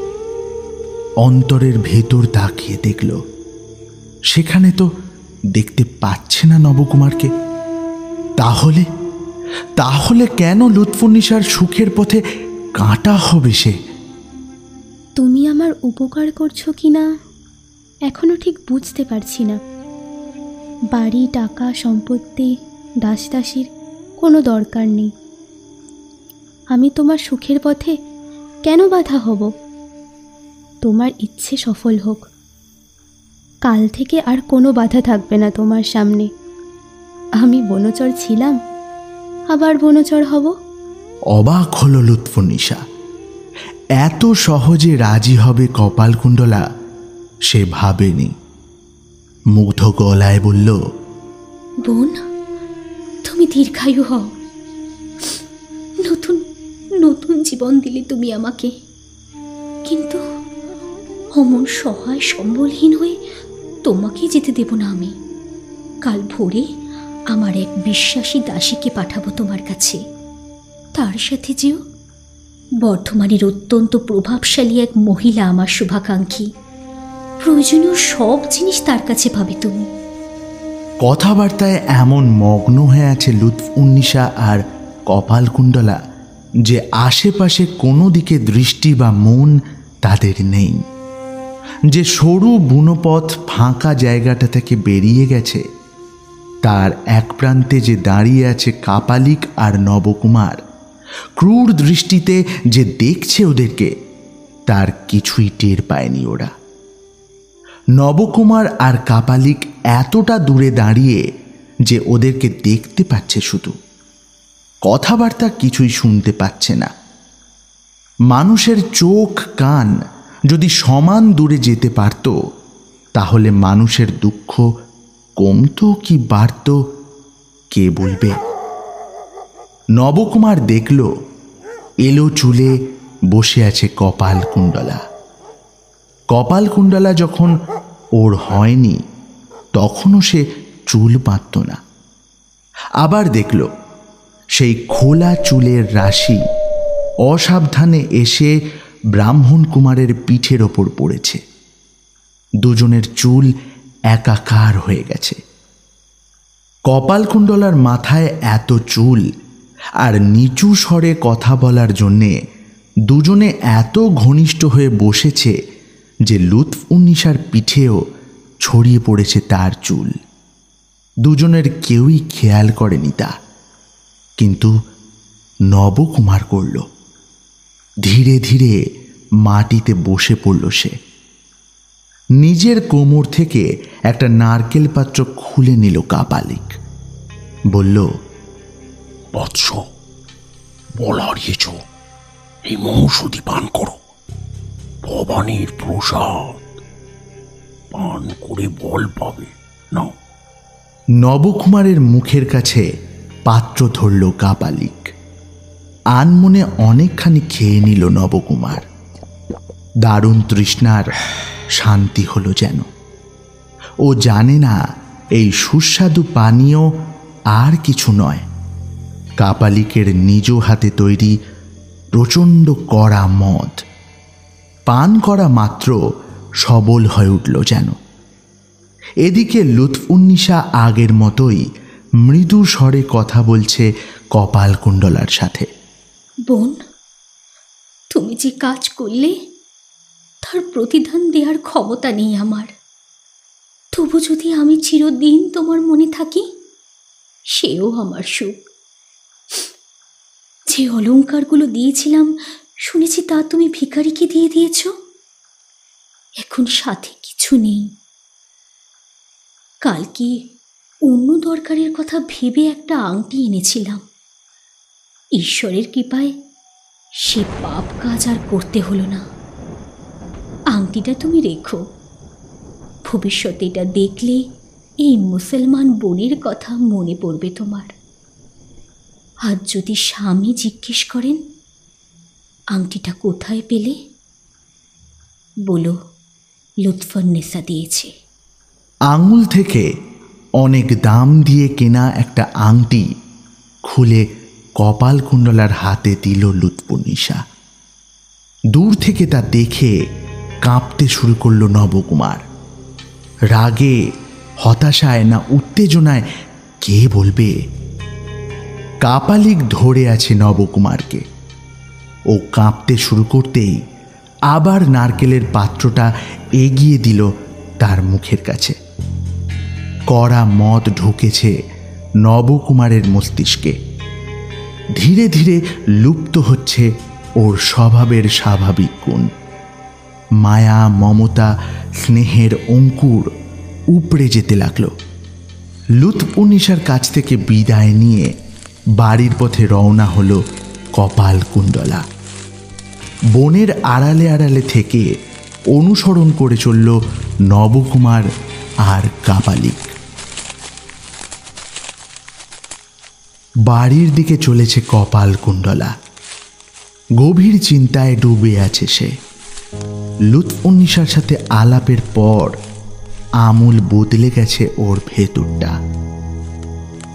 অন্তরের ভেতর তাকিয়ে দেখল, সেখানে তো দেখতে পাচ্ছে না নবকুমারকে। তাহলে তাহলে কেন লুৎফুন্নিসার সুখের পথে কাঁটা হবে সে? তুমি আমার উপকার করছো কিনা এখনো ঠিক বুঝতে পারছি না। বাড়ি, টাকা, সম্পত্তি, দাস দাসীর কোনো দরকার নেই। আমি তোমার সুখের পথে কেন বাধা হব? তোমার ইচ্ছে সফল হোক। কাল থেকে আর কোনো বাধা থাকবে না তোমার সামনে। আমি বনচর ছিলাম, আবার বনচর হব। অবাক হল লুৎফুন্নিসা। এত সহজে রাজি হবে কপালকুণ্ডলা সে ভাবেনি। মুগ্ধ গলায় বলল, বোন, তুমি দীর্ঘায়ু হও। নতুন নতুন জীবন দিলে তুমি আমাকে, কিন্তু অমন সহায় সম্বলহীন হয়ে তোমাকে যেতে দেব না আমি। কাল ভোরে আমার এক বিশ্বাসী দাসীকে পাঠাবো তোমার কাছে। তার সাথে যেও। বর্ধমানের অত্যন্ত প্রভাবশালী এক মহিলা আমার শুভাকাঙ্ক্ষী। প্রয়োজনীয় সব জিনিস তার কাছে পাবে তুমি। কথাবার্তায় এমন মগ্ন হয়ে আছে লুৎফুন্নিসা আর কপালকুণ্ডলা যে আশেপাশে কোনো দিকে দৃষ্টি বা মন তাদের নেই। যে সরু বুনোপথ ফাঁকা জায়গাটা থেকে বেরিয়ে গেছে, তার এক প্রান্তে যে দাঁড়িয়ে আছে কাপালিক আর নবকুমার, ক্রূর দৃষ্টিতে যে দেখছে ওদেরকে, তার কিছুই টের পায়নি ওরা। নবকুমার আর কাপালিক এতটা দূরে দাঁড়িয়ে যে ওদেরকে দেখতে পাচ্ছে, শুধু কথাবার্তা কিছুই শুনতে পাচ্ছে না। মানুষের চোখ কান যদি সমান দূরে যেতে পারত, তাহলে মানুষের দুঃখ কমতো কি বাড়ত কে বলবে। নবকুমার দেখল এলো চুলে বসে আছে কপালকুণ্ডলা। কপালকুণ্ডলা যখন ওর হয়নি তখনও সে চুল বাঁধত না। আবার দেখল সেই খোলা চুলের রাশি অসাবধানে এসে ব্রাহ্মণ কুমারের পিঠের ওপর পড়েছে। দুজনের চুল একাকার হয়ে গেছে। কপালকুণ্ডলার মাথায় এত চুল আর নিচু স্বরে কথা বলার জন্যে দুজনে এত ঘনিষ্ঠ হয়ে বসেছে যে লুৎফুন্নিসার পিঠেও ছড়িয়ে পড়েছে তার চুল। দুজনের কেউই খেয়াল করেনি তা, কিন্তু নবকুমার করল। ধীরে ধীরে মাটিতে বসে পড়ল সে। নিজের কোমর থেকে একটা নারকেল পাত্র খুলে নিল কাপালিক। বলল, বৎস, বল হারিয়েছ, এই মৌষধি পান করো, ভবানীর প্রসাদ, পান করে বল পাবে। নাও। নবকুমারের মুখের কাছে পাত্র ধরল কাপালিক। আনমনে অনেকখানি খেয়ে নিল নবকুমার। দারুণ তৃষ্ণার শান্তি হলো যেন। ও জানে না এই সুস্বাদু পানীয় আর কিছু নয়, কাপালিকের নিজ হাতে তৈরি প্রচণ্ড কড়া মদ। পান করা মাত্র সবল হয়ে উঠল যেন। এদিকে লুৎফুন্নিসা আগের মতোই মৃদু স্বরে কথা বলছে কপালকুণ্ডলার সাথে। বোন, তুমি যে কাজ করলে তার প্রতিদান দেওয়ার ক্ষমতা নেই আমার। তবু যদি আমি চিরদিন তোমার মনে থাকি, সেও আমার সুখ। যে অলংকারগুলো দিয়েছিলাম শুনেছি তা তুমি ভিখারিকে দিয়ে দিয়েছ। এখন সাথে কিছু নেই। কালকে অন্য দরকারের কথা ভেবে একটা আংটি এনেছিলাম। ঈশ্বরের কৃপায় সে পাপ কাজ আর করতে হলো না। আংটিটা তুমি রেখো। ভবিষ্যতে এটা দেখলে এই মুসলমান বোনের কথা মনে পড়বে তোমার। আজ যদি স্বামী জিজ্ঞেস করেন আংটিটা কোথায় পেলে, বলো লুৎফুন্নিসা দিয়েছে। আঙুল থেকে অনেক দাম দিয়ে কেনা একটা আংটি খুলে কপালকুণ্ডলার হাতে দিল লুৎফুন্নিসা। দূর থেকে তা দেখে কাঁপতে শুরু করল নবকুমার। রাগে, হতাশায় না উত্তেজনায় কে বলবে। কাপালিক ধরে আছে নবকুমারকে। ও কাঁপতে শুরু করতেই আবার নারকেলের পাত্রটা এগিয়ে দিল তার মুখের কাছে। কড়া মদ ঢুকেছে নবকুমারের মস্তিষ্কে। ধীরে ধীরে লুপ্ত হচ্ছে ওর স্বভাবের স্বাভাবিক গুণ। মায়া, মমতা, স্নেহের অঙ্কুর উপড়ে যেতে লাগলো। লুৎফুন্নিসার কাছ থেকে বিদায় নিয়ে বাড়ির পথে রওনা হলো কপালকুণ্ডলা। বনের আড়ালে আড়ালে থেকে অনুসরণ করে চলল নবকুমার আর কাপালিক। বাড়ির দিকে চলেছে কপালকুণ্ডলা। গভীর চিন্তায় ডুবে আছে সে। লুৎফুন্নিসার সাথে আলাপের পর আমূল বদলে গেছে ওর ভেতরটা।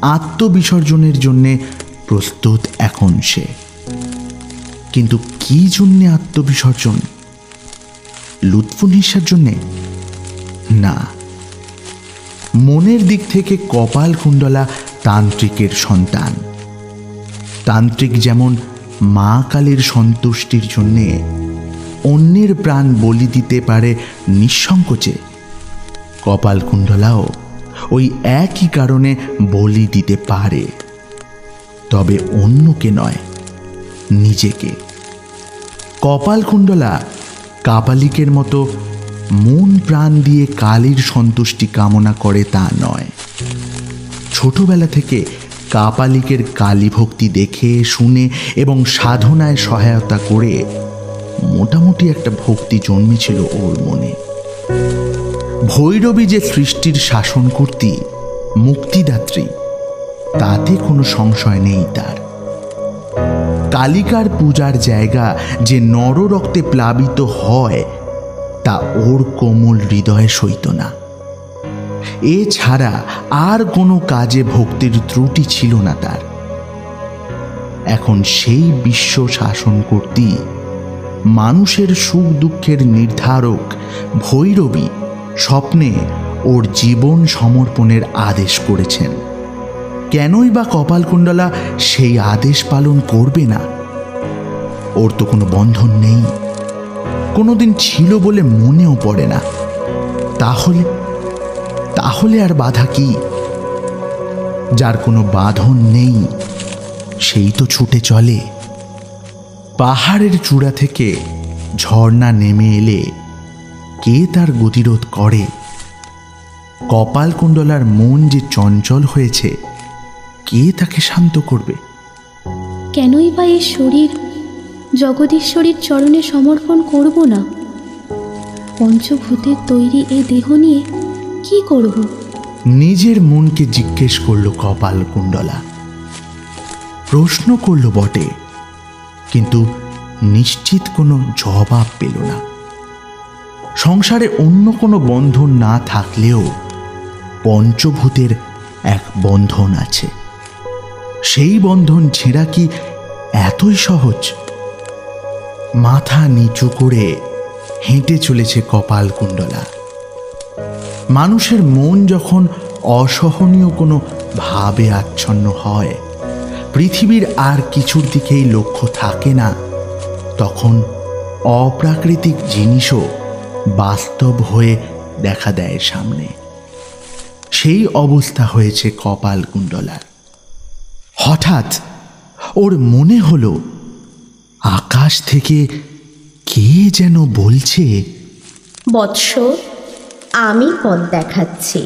আত্মবিসর্জনের জন্যে প্রস্তুত এখন সে। কিন্তু কি জন্যে আত্মবিসর্জন? লুৎফুন্নিসার জন্যে না। মনের দিক থেকে কপালকুণ্ডলা তান্ত্রিকের সন্তান। তান্ত্রিক যেমন মা কালীর সন্তুষ্টির জন্যে অন্যের প্রাণ বলি দিতে পারে নিঃসংকোচে, কপালকুণ্ডলাও ওই একই কারণে বলি দিতে পারে, তবে অন্যকে নয়, নিজেকে। কপালকুণ্ডলা কাপালিকের মতো মন প্রাণ দিয়ে কালীর সন্তুষ্টি কামনা করে তা নয়। ছোটবেলা থেকে কাপালিকের কালী ভক্তি দেখে শুনে এবং সাধনায় সহায়তা করে মোটামুটি একটা ভক্তি জন্মেছিল ওর মনে। ভৈরবী যে সৃষ্টির শাসনকর্ত্রী, মুক্তিদাত্রী, তাতে কোনো সংশয় নেই তার। কালিকার পূজার জায়গা যে নররক্তে প্লাবিত হয় তা ওর কোমল হৃদয়ে সইত না। এছাড়া আর কোনো কাজে ভক্তির ত্রুটি ছিল না তার। এখন সেই বিশ্ব শাসনকর্ত্রী, মানুষের সুখ দুঃখের নির্ধারক ভৈরবী স্বপ্নে ওর জীবন সমর্পণের আদেশ করেছেন। কেনই বা কপালকুণ্ডলা সেই আদেশ পালন করবে না? ওর তো কোনো বন্ধন নেই, কোনোদিন ছিল বলে মনেও পড়ে না। তাহলে আর বাধা কি? যার কোনো বাঁধন নেই সেই তো ছুটে চলে। পাহাড়ের চূড়া থেকে ঝর্ণা নেমে এলে কে তার গতিরোধ করে? কপালকুণ্ডলার মন যে চঞ্চল হয়েছে, কে তাকে শান্ত করবে? কেনই বা এই শরীর জগদীশ্বরীর চরণে সমর্পণ করব না? পঞ্চভূতের তৈরি এ দেহ নিয়ে কি করব? নিজের মনকে জিজ্ঞেস করলো কপালকুণ্ডলা। প্রশ্ন করলো বটে, কিন্তু নিশ্চিত কোনো জবাব পেল না। সংসারে অন্য কোনো বন্ধন না থাকলেও পঞ্চভূতের এক বন্ধন আছে। সেই বন্ধন ছেঁড়া কি এতই সহজ? মাথা নিচু করে হেঁটে চলেছে কপালকুণ্ডলা। মানুষের মন যখন অসহনীয় কোনো ভাবে আচ্ছন্ন হয়, পৃথিবীর আর কিছুর দিকেই লক্ষ্য থাকে না, তখন অপ্রাকৃতিক জিনিসও বাস্তব হয়ে দেখা দেয় সামনে। সেই অবস্থা হয়েছে কপালকুণ্ডলার। হঠাৎ ওর মনে হলো আকাশ থেকে কে যেন বলছে, বৎস, আমি পথ দেখাচ্ছি।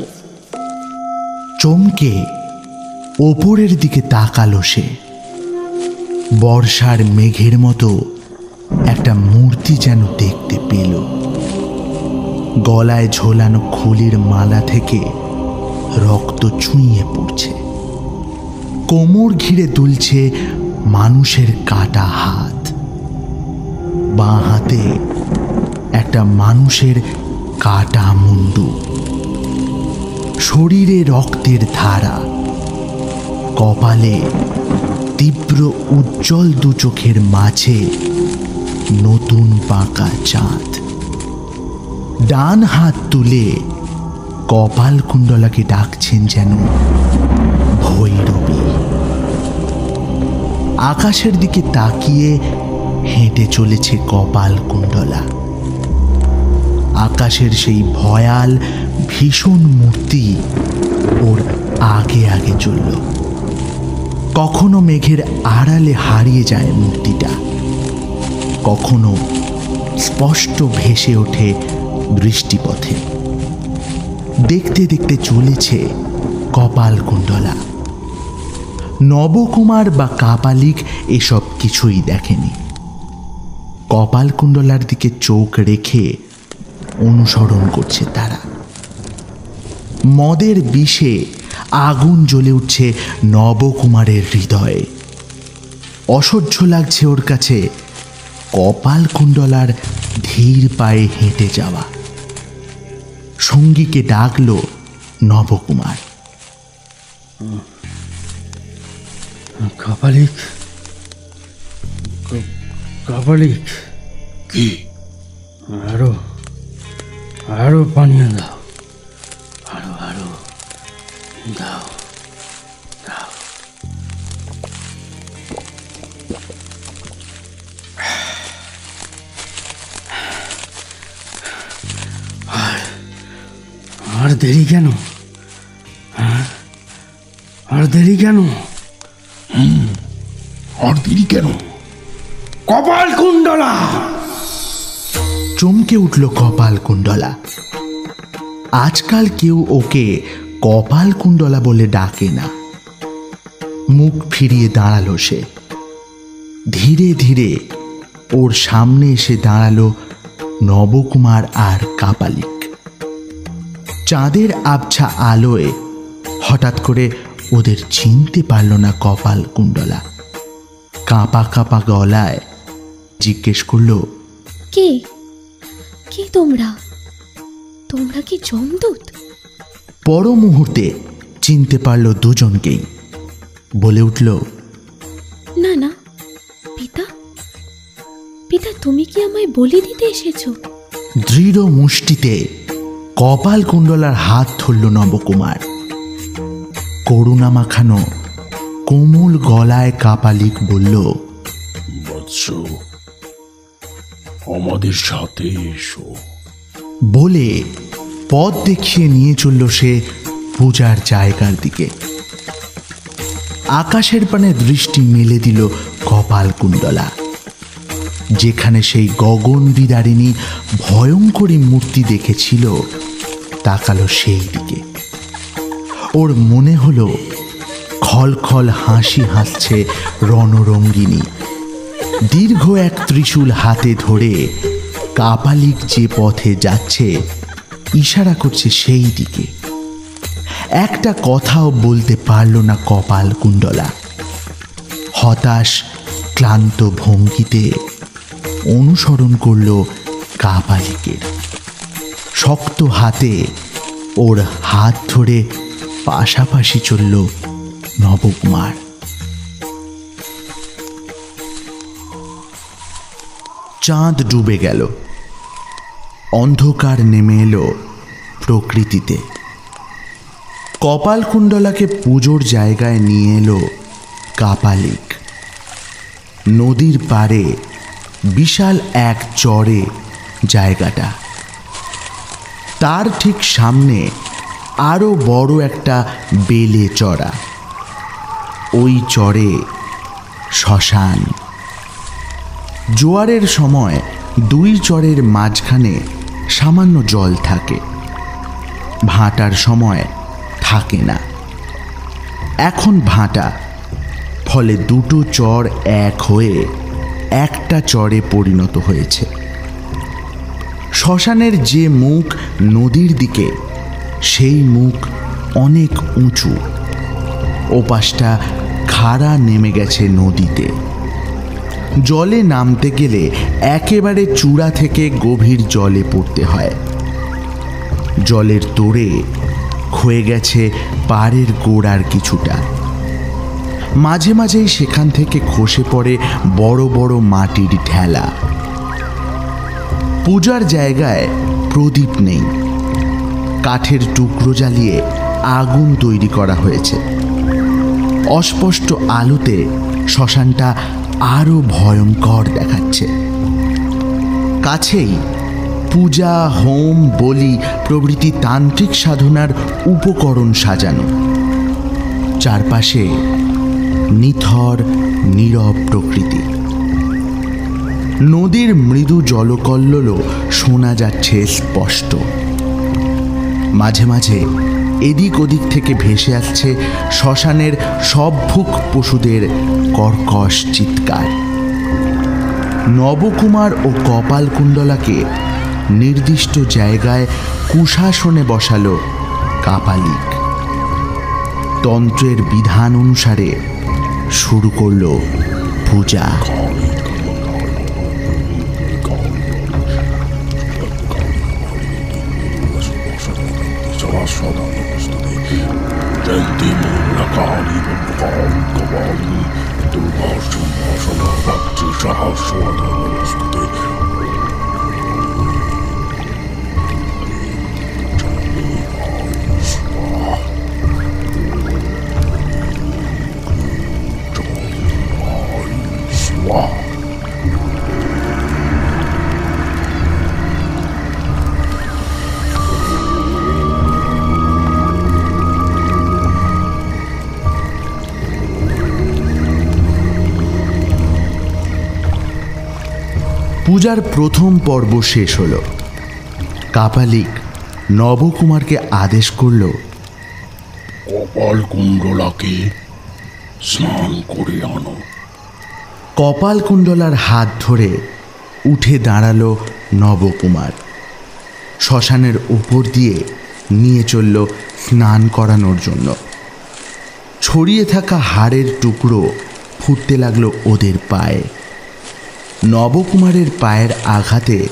চমকে ওপরের দিকে তাকালো সে। বর্ষার মেঘের মতো একটা মূর্তি যেন দেখতে পেল। গলায় ঝোলানো খুলির মালা থেকে রক্ত চুইয়ে পড়ছে। কোমর ঘিরে দুলছে মানুষের কাটা হাত। বাঁ হাতে একটা মানুষের কাটা মুন্ডু। শরীরে রক্তের ধারা, কপালে তীব্র উজ্জ্বল দু চোখের মাঝে নতুন পাকা চাঁদ। ডান হাত তুলে কপালকুণ্ডলাকে ডাকছেন যেন ভৈরবী। আকাশের দিকে তাকিয়ে হেঁটে চলেছে কপালকুণ্ডলা। আকাশের সেই ভয়াল ভীষণ মূর্তি ওর আগে আগে চলল। কখনো মেঘের আড়ালে হারিয়ে যায় মূর্তিটা, কখনো স্পষ্ট ভেসে ওঠে দৃষ্টিপথে। দেখতে দেখতে চলেছে কপালকুণ্ডলা। নবকুমার বা কাপালিক এসব কিছুই দেখেনি। কপালকুণ্ডলার দিকে চোখ রেখে অনুসরণ করছে তারা। মদের বিষে আগুন জ্বলে উঠছে নবকুমারের হৃদয়ে। অসহ্য লাগছে ওর কাছে কপালকুণ্ডলার ধীর পায়ে হেঁটে যাওয়া। সঙ্গীকে ডাকলো নবকুমার। কাপালিক, কাপালিক, কি? আরো আরো পানীয় দাও, আরো আরো দাও দাও। আর দেরি কেন? আর দেরি কেন? আর দেরি কেন? কপালকুণ্ডলা! চমকে উঠল কপালকুণ্ডলা। আজকাল কেউ ওকে কপালকুণ্ডলা বলে ডাকে না। মুখ ফিরিয়ে দাঁড়ালো সে। ধীরে ধীরে ওর সামনে এসে দাঁড়ালো নবকুমার আর কাপালিক। চাঁদের আবছা আলোয় হঠাৎ করে ওদের চিনতে পারল না কপালকুণ্ডলা। কাঁপা কাঁপা গলায় জিজ্ঞেস করলো, কে কে তোমরা? তোমরা কি যমদূত? পর মুহূর্তে চিনতে পারল দুজনকেই। বলে উঠল, না না, পিতা, পিতা, তুমি কি আমায় বলি দিতে এসেছো? দৃঢ় মুষ্টিতে কপালকুণ্ডলার হাত ধরল নবকুমার। করুণা মাখানো কোমল গলায় কাপালিক বলল, বৎস, আমাদের সাথে এসো। বলে পথ দেখিয়ে নিয়ে চলল সে পূজার জায়গার দিকে। আকাশের পানে দৃষ্টি মেলে দিল কপালকুণ্ডলা। যেখানে সেই গগন বিদারিণী ভয়ঙ্করী মূর্তি দেখেছিল, তাকালো সেই দিকে। ওর মনে হলো খলখল হাসি হাসছে রণরঙ্গিনী। দীর্ঘ এক ত্রিশূল হাতে ধরে কাপালিক যে পথে যাচ্ছে ইশারা করছে সেই দিকে। একটা কথাও বলতে পারল না কপালকুণ্ডলা। হতাশ ক্লান্ত ভঙ্গিতে অনুসরণ করল কাপালিকের। শক্ত হাতে ওর হাত ধরে পাশাপাশি চলল নবকুমার। চাঁদ ডুবে গেল, অন্ধকার নেমে এলো প্রকৃতিতে। কপালকুণ্ডলাকে পুজোর জায়গায় নিয়ে এলো কাপালিক। নদীর পাড়ে বিশাল এক চরে জায়গাটা। তার ঠিক সামনে আরো বড় একটা বেলে চড়া। ওই চরে শ্মশান। জোয়ারের সময় দুই চরের মাঝখানে সামান্য জল থাকে, ভাটার সময় থাকে না। এখন ভাটা, ফলে দুটো চর এক হয়ে একটা চরে পরিণত হয়েছে। শ্মশানের যে মুখ নদীর দিকে, সেই মুখ অনেক উঁচু। ওপাশটা খাড়া নেমে গেছে নদীতে। জলে নামতে গেলে একেবারে চূড়া থেকে গভীর জলে পড়তে হয়। জলের তোড়ে ক্ষয়ে গেছে পাড়ের গোড়ার কিছুটা। মাঝে মাঝেই সেখান থেকে খসে পড়ে বড় বড় মাটির ঢেলা। পূজার জায়গায় প্রদীপ নেই। কাঠের টুকরো জ্বালিয়ে আগুন তৈরি করা হয়েছে। অস্পষ্ট আলোতে শ্মশানটা আরো ভয়ঙ্কর দেখাচ্ছে। কাছেই পূজা, হোম, বলি প্রভৃতি তান্ত্রিক সাধনার উপকরণ সাজানো। চারপাশে নিথর নীরব প্রকৃতি। নদীর মৃদু জলকল্লোলও শোনা যাচ্ছে স্পষ্ট। মাঝে মাঝে এদিক ওদিক থেকে ভেসে আসছে শ্মশানের সবভুক পশুদের কর্কশ চিৎকার। নবকুমার ও কপালকুণ্ডলাকে নির্দিষ্ট জায়গায় কুশাসনে বসালো কাপালিক। তন্ত্রের বিধান অনুসারে শুরু করল পূজা। পূজার প্রথম পর্ব শেষ হলো। কাপালিক নবকুমারকে আদেশ করল, কপালকুণ্ডলাকে স্নান করে আনো। কপালকুণ্ডলার হাত ধরে উঠে দাঁড়ালো নবকুমার। শ্মশানের উপর দিয়ে নিয়ে চলল স্নান করানোর জন্য। ছড়িয়ে থাকা হাড়ের টুকরো ফুটতে লাগলো ওদের পায়ে। নবকুমারের পায়ের আঘাতে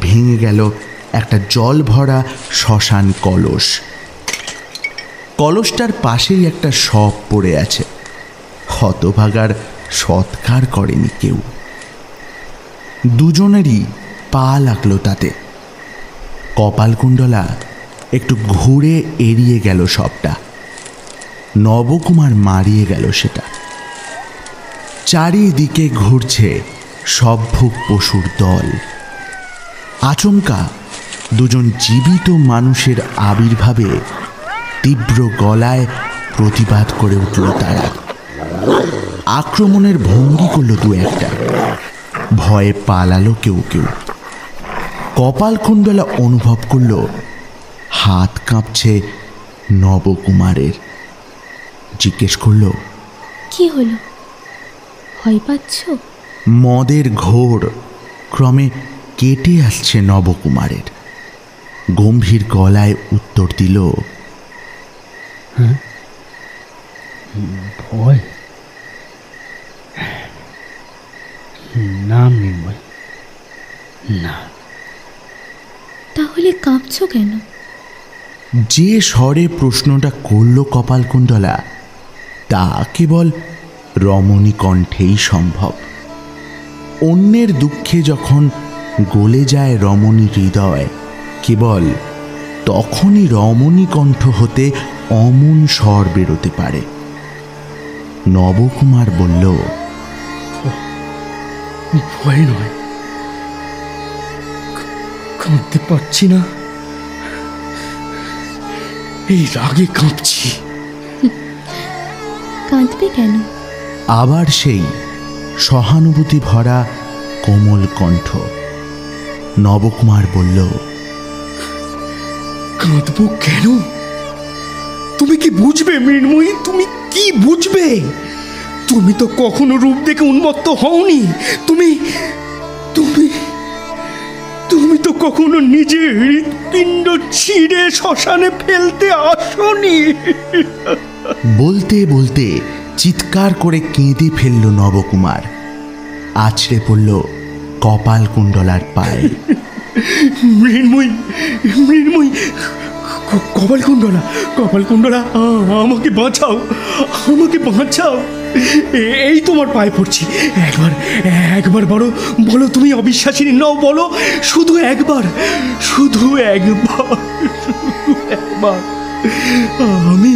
ভেঙে গেল একটা জল ভরা শ্মশান কলস। কলসটার পাশেই একটা শব পড়ে আছে। হতভাগার সৎকার করেনি কেউ। দুজনেরই পা লাগলো তাতে। কপালকুণ্ডলা একটু ঘুরে এড়িয়ে গেল সবটা। নবকুমার মারিয়ে গেল সেটা। চারিদিকে ঘুরছে সবভুক পশুর দল। আচমকা দুজন জীবিত মানুষের আবির্ভাবে তীব্র গলায় প্রতিবাদ করে উঠল তারা। আক্রমণের ভঙ্গি করল দু একটা। ভয়ে পালালো কেউ কেউ। কপালকুণ্ডলা অনুভব করল হাত কাঁপছে নবকুমারের। জিজ্ঞেস করল, কি হলো, ভয় পাচ্ছ? মদের ঘোর ক্রমে কেটে আসছে নবকুমারের। গম্ভীর গলায় উত্তর দিল, ভয় না মৃন্ময়, না। তাহলে কাঁপছো কেন? যে স্বরে প্রশ্নটা করল কপালকুণ্ডলা, তা কেবল রমণী কণ্ঠেই সম্ভব। অন্যের দুঃখে যখন গলে যায় রমণী হৃদয়, কেবল তখনই রমণী কণ্ঠ হতে অমন স্বর বেরোতে পারে। নবকুমার বলল, ভয় নয়, কাঁদতে পারছি না, এই রাগে কাঁপছি। কাঁদবে কেন? আবার সেই সহানুভূতি ভরা কোমল কণ্ঠ। নবকুমার বলল, কাঁদবো কেন? তুমি কি বুঝবে মৃন্ময়ী, তুমি কি বুঝবে? তুমি তো কখনো রূপ দেখে উন্মত্ত হওনি। তুমি তুমি তুমি তো কখনো নিজের হৃৎপিণ্ড ছিঁড়ে শ্মশানে ফেলতে আসনি। বলতে বলতে চিৎকার করে কেঁদে ফেলল নবকুমার। আছড়ে পড়ল কপালকুণ্ডলার পায়ে। মৃন্ময়ী, মৃন্ময়ী, কপালকুণ্ডলা, কপালকুণ্ডলা, আমাকে বাঁচাও, আমাকে বাঁচাও। এই তোমার পায়ে পড়ছি, একবার একবার বলো, বলো তুমি অবিশ্বাসিনী নও, বলো শুধু একবার, শুধু একবার, শুধু একবার। আমি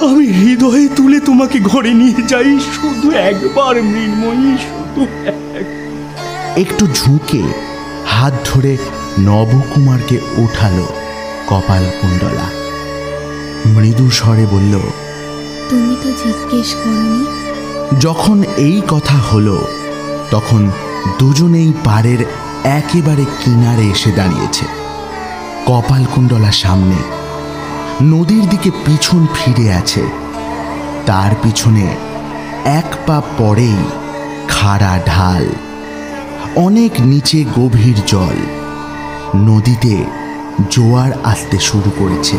আমি হৃদয়ে তুলে তোমাকে ঘরে নিয়ে যাই, শুধু একবার মৃন্ময়ী, শুধু একটু ঝুঁকে হাত ধরে নবকুমারকে ওঠালো কপালকুণ্ডলা। মৃদু স্বরে বলল, তুমি তো জিজ্ঞেস করনি। যখন এই কথা হলো, তখন দুজনেই পাড়ের একেবারে কিনারে এসে দাঁড়িয়েছে। কপালকুণ্ডলা সামনে, নদীর দিকে পিছন ফিরে আছে। তার পিছনে এক পা পরেই খাড়া ঢাল, অনেক নিচে গভীর জল। নদীতে জোয়ার আসতে শুরু করেছে।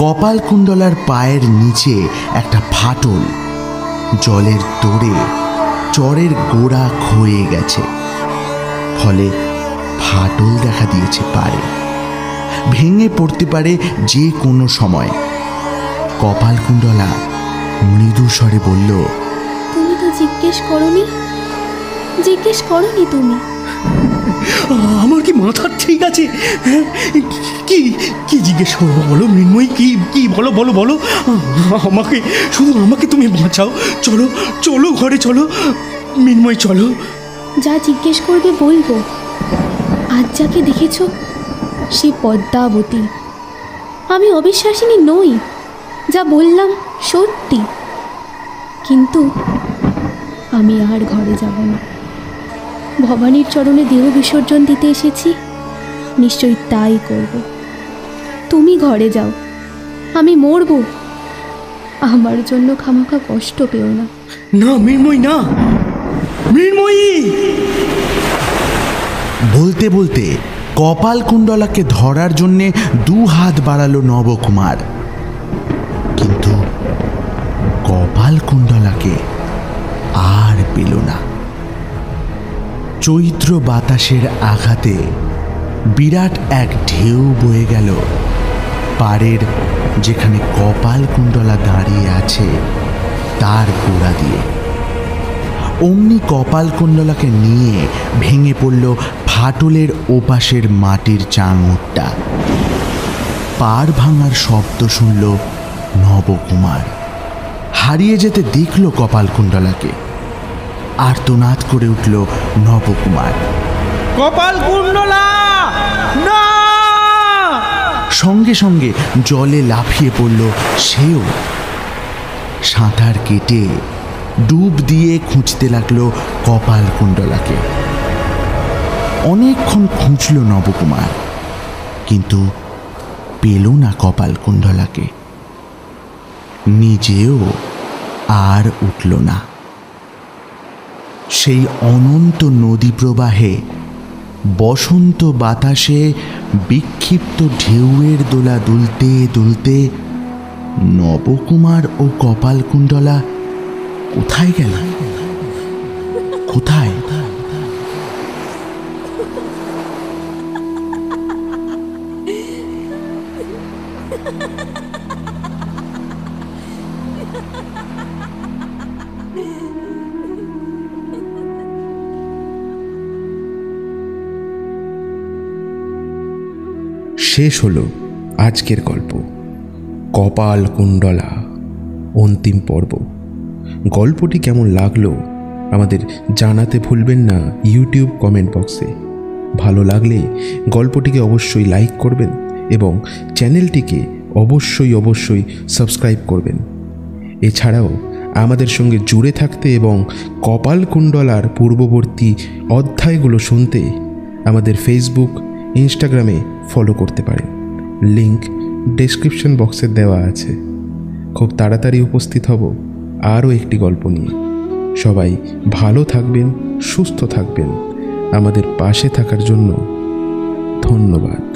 কপালকুণ্ডলার পায়ের নিচে একটা ফাটল, জলের তোড়ে চরের গোড়া ক্ষয়ে গেছে। ফলে ফাটল দেখা দিয়েছে পারে, ভেঙে পড়তে পারে যে কোনো সময়। কপালকুণ্ডলা মৃদু স্বরে বলল, তুমি তো জিজ্ঞেস করনি, জিজ্ঞেস করনি তুমি। আমার কি মাথা ঠিক আছে? কি কি জিজ্ঞেস করবো বলো মৃন্ময়ী, কি কি বলো, বলো বলো। আমাকে, শুধু আমাকে তুমি বাঁচাও। চলো চলো ঘরে চলো মৃন্ময়ী, চলো। যা জিজ্ঞেস করবে বলবো। আজ যাকে দেখেছ সে পদ্মাবতী। আমি অবিশ্বাসিনী নই, যা বললাম সত্যি। কিন্তু আমি আর ঘরে যাব না। ভবানীর চরণে দেহ বিসর্জন দিতে এসেছি, নিশ্চয়ই তাই করব। তুমি ঘরে যাও, আমি মরব। আমার জন্য খামাখা কষ্ট পেও না। না মৃন্ময়ী, না মৃন্ময়ী। বলতে বলতে কপালকুণ্ডলাকে ধরার জন্যে দু হাত বাড়ালো নবকুমার, কিন্তু কপালকুণ্ডলাকে আর পেল না। চৈত্র বাতাসের আঘাতে বিরাট এক ঢেউ বয়ে গেল পাড়ের, যেখানে কপালকুণ্ডলা দাঁড়িয়ে আছে তার গোড়া দিয়ে। অমনি কপালকুণ্ডলাকে নিয়ে ভেঙে পড়ল ফাটলের ওপাশের মাটির চাঙড়টা। পাড় ভাঙার শব্দ শুনল নবকুমার। হারিয়ে যেতে দেখল কপালকুণ্ডলাকে। আর্তনাদ করে উঠল নবকুমার, কপালকুণ্ডলা না! সঙ্গে সঙ্গে জলে লাফিয়ে পড়ল সেও। সাঁতার কেটে ডুব দিয়ে খুঁজতে লাগলো কপালকুণ্ডলাকে। অনেকক্ষণ খুঁজল নবকুমার, কিন্তু পেল না কপালকুণ্ডলাকে। নিজেও আর উঠল না। সেই অনন্ত নদী প্রবাহে বসন্ত বাতাসে বিক্ষিপ্ত ঢেউয়ের দোলা দুলতে দুলতে নবকুমার ও কপালকুণ্ডলা কোথায় গেল? কোথায়? শেষ হলো আজকের গল্প কপালকুণ্ডলা অন্তিম পর্ব। গল্পটি কেমন লাগলো আমাদের জানাতে ভুলবেন না ইউটিউব কমেন্ট বক্সে। ভালো লাগলে গল্পটিকে অবশ্যই লাইক করবেন এবং চ্যানেলটিকে অবশ্যই সাবস্ক্রাইব করবেন। এছাড়াও আমাদের সঙ্গে জুড়ে থাকতে এবং কপালকুণ্ডলার পূর্ববর্তী অধ্যায়গুলো শুনতে আমাদের ফেসবুক ইনস্টাগ্রামে ফলো করতে পারেন। লিংক ডেসক্রিপশন বক্সে দেওয়া আছে। খুব তাড়াতাড়ি উপস্থিত হব আরও একটি গল্প নিয়ে। সবাই ভালো থাকবেন, সুস্থ থাকবেন। আমাদের পাশে থাকার জন্য ধন্যবাদ।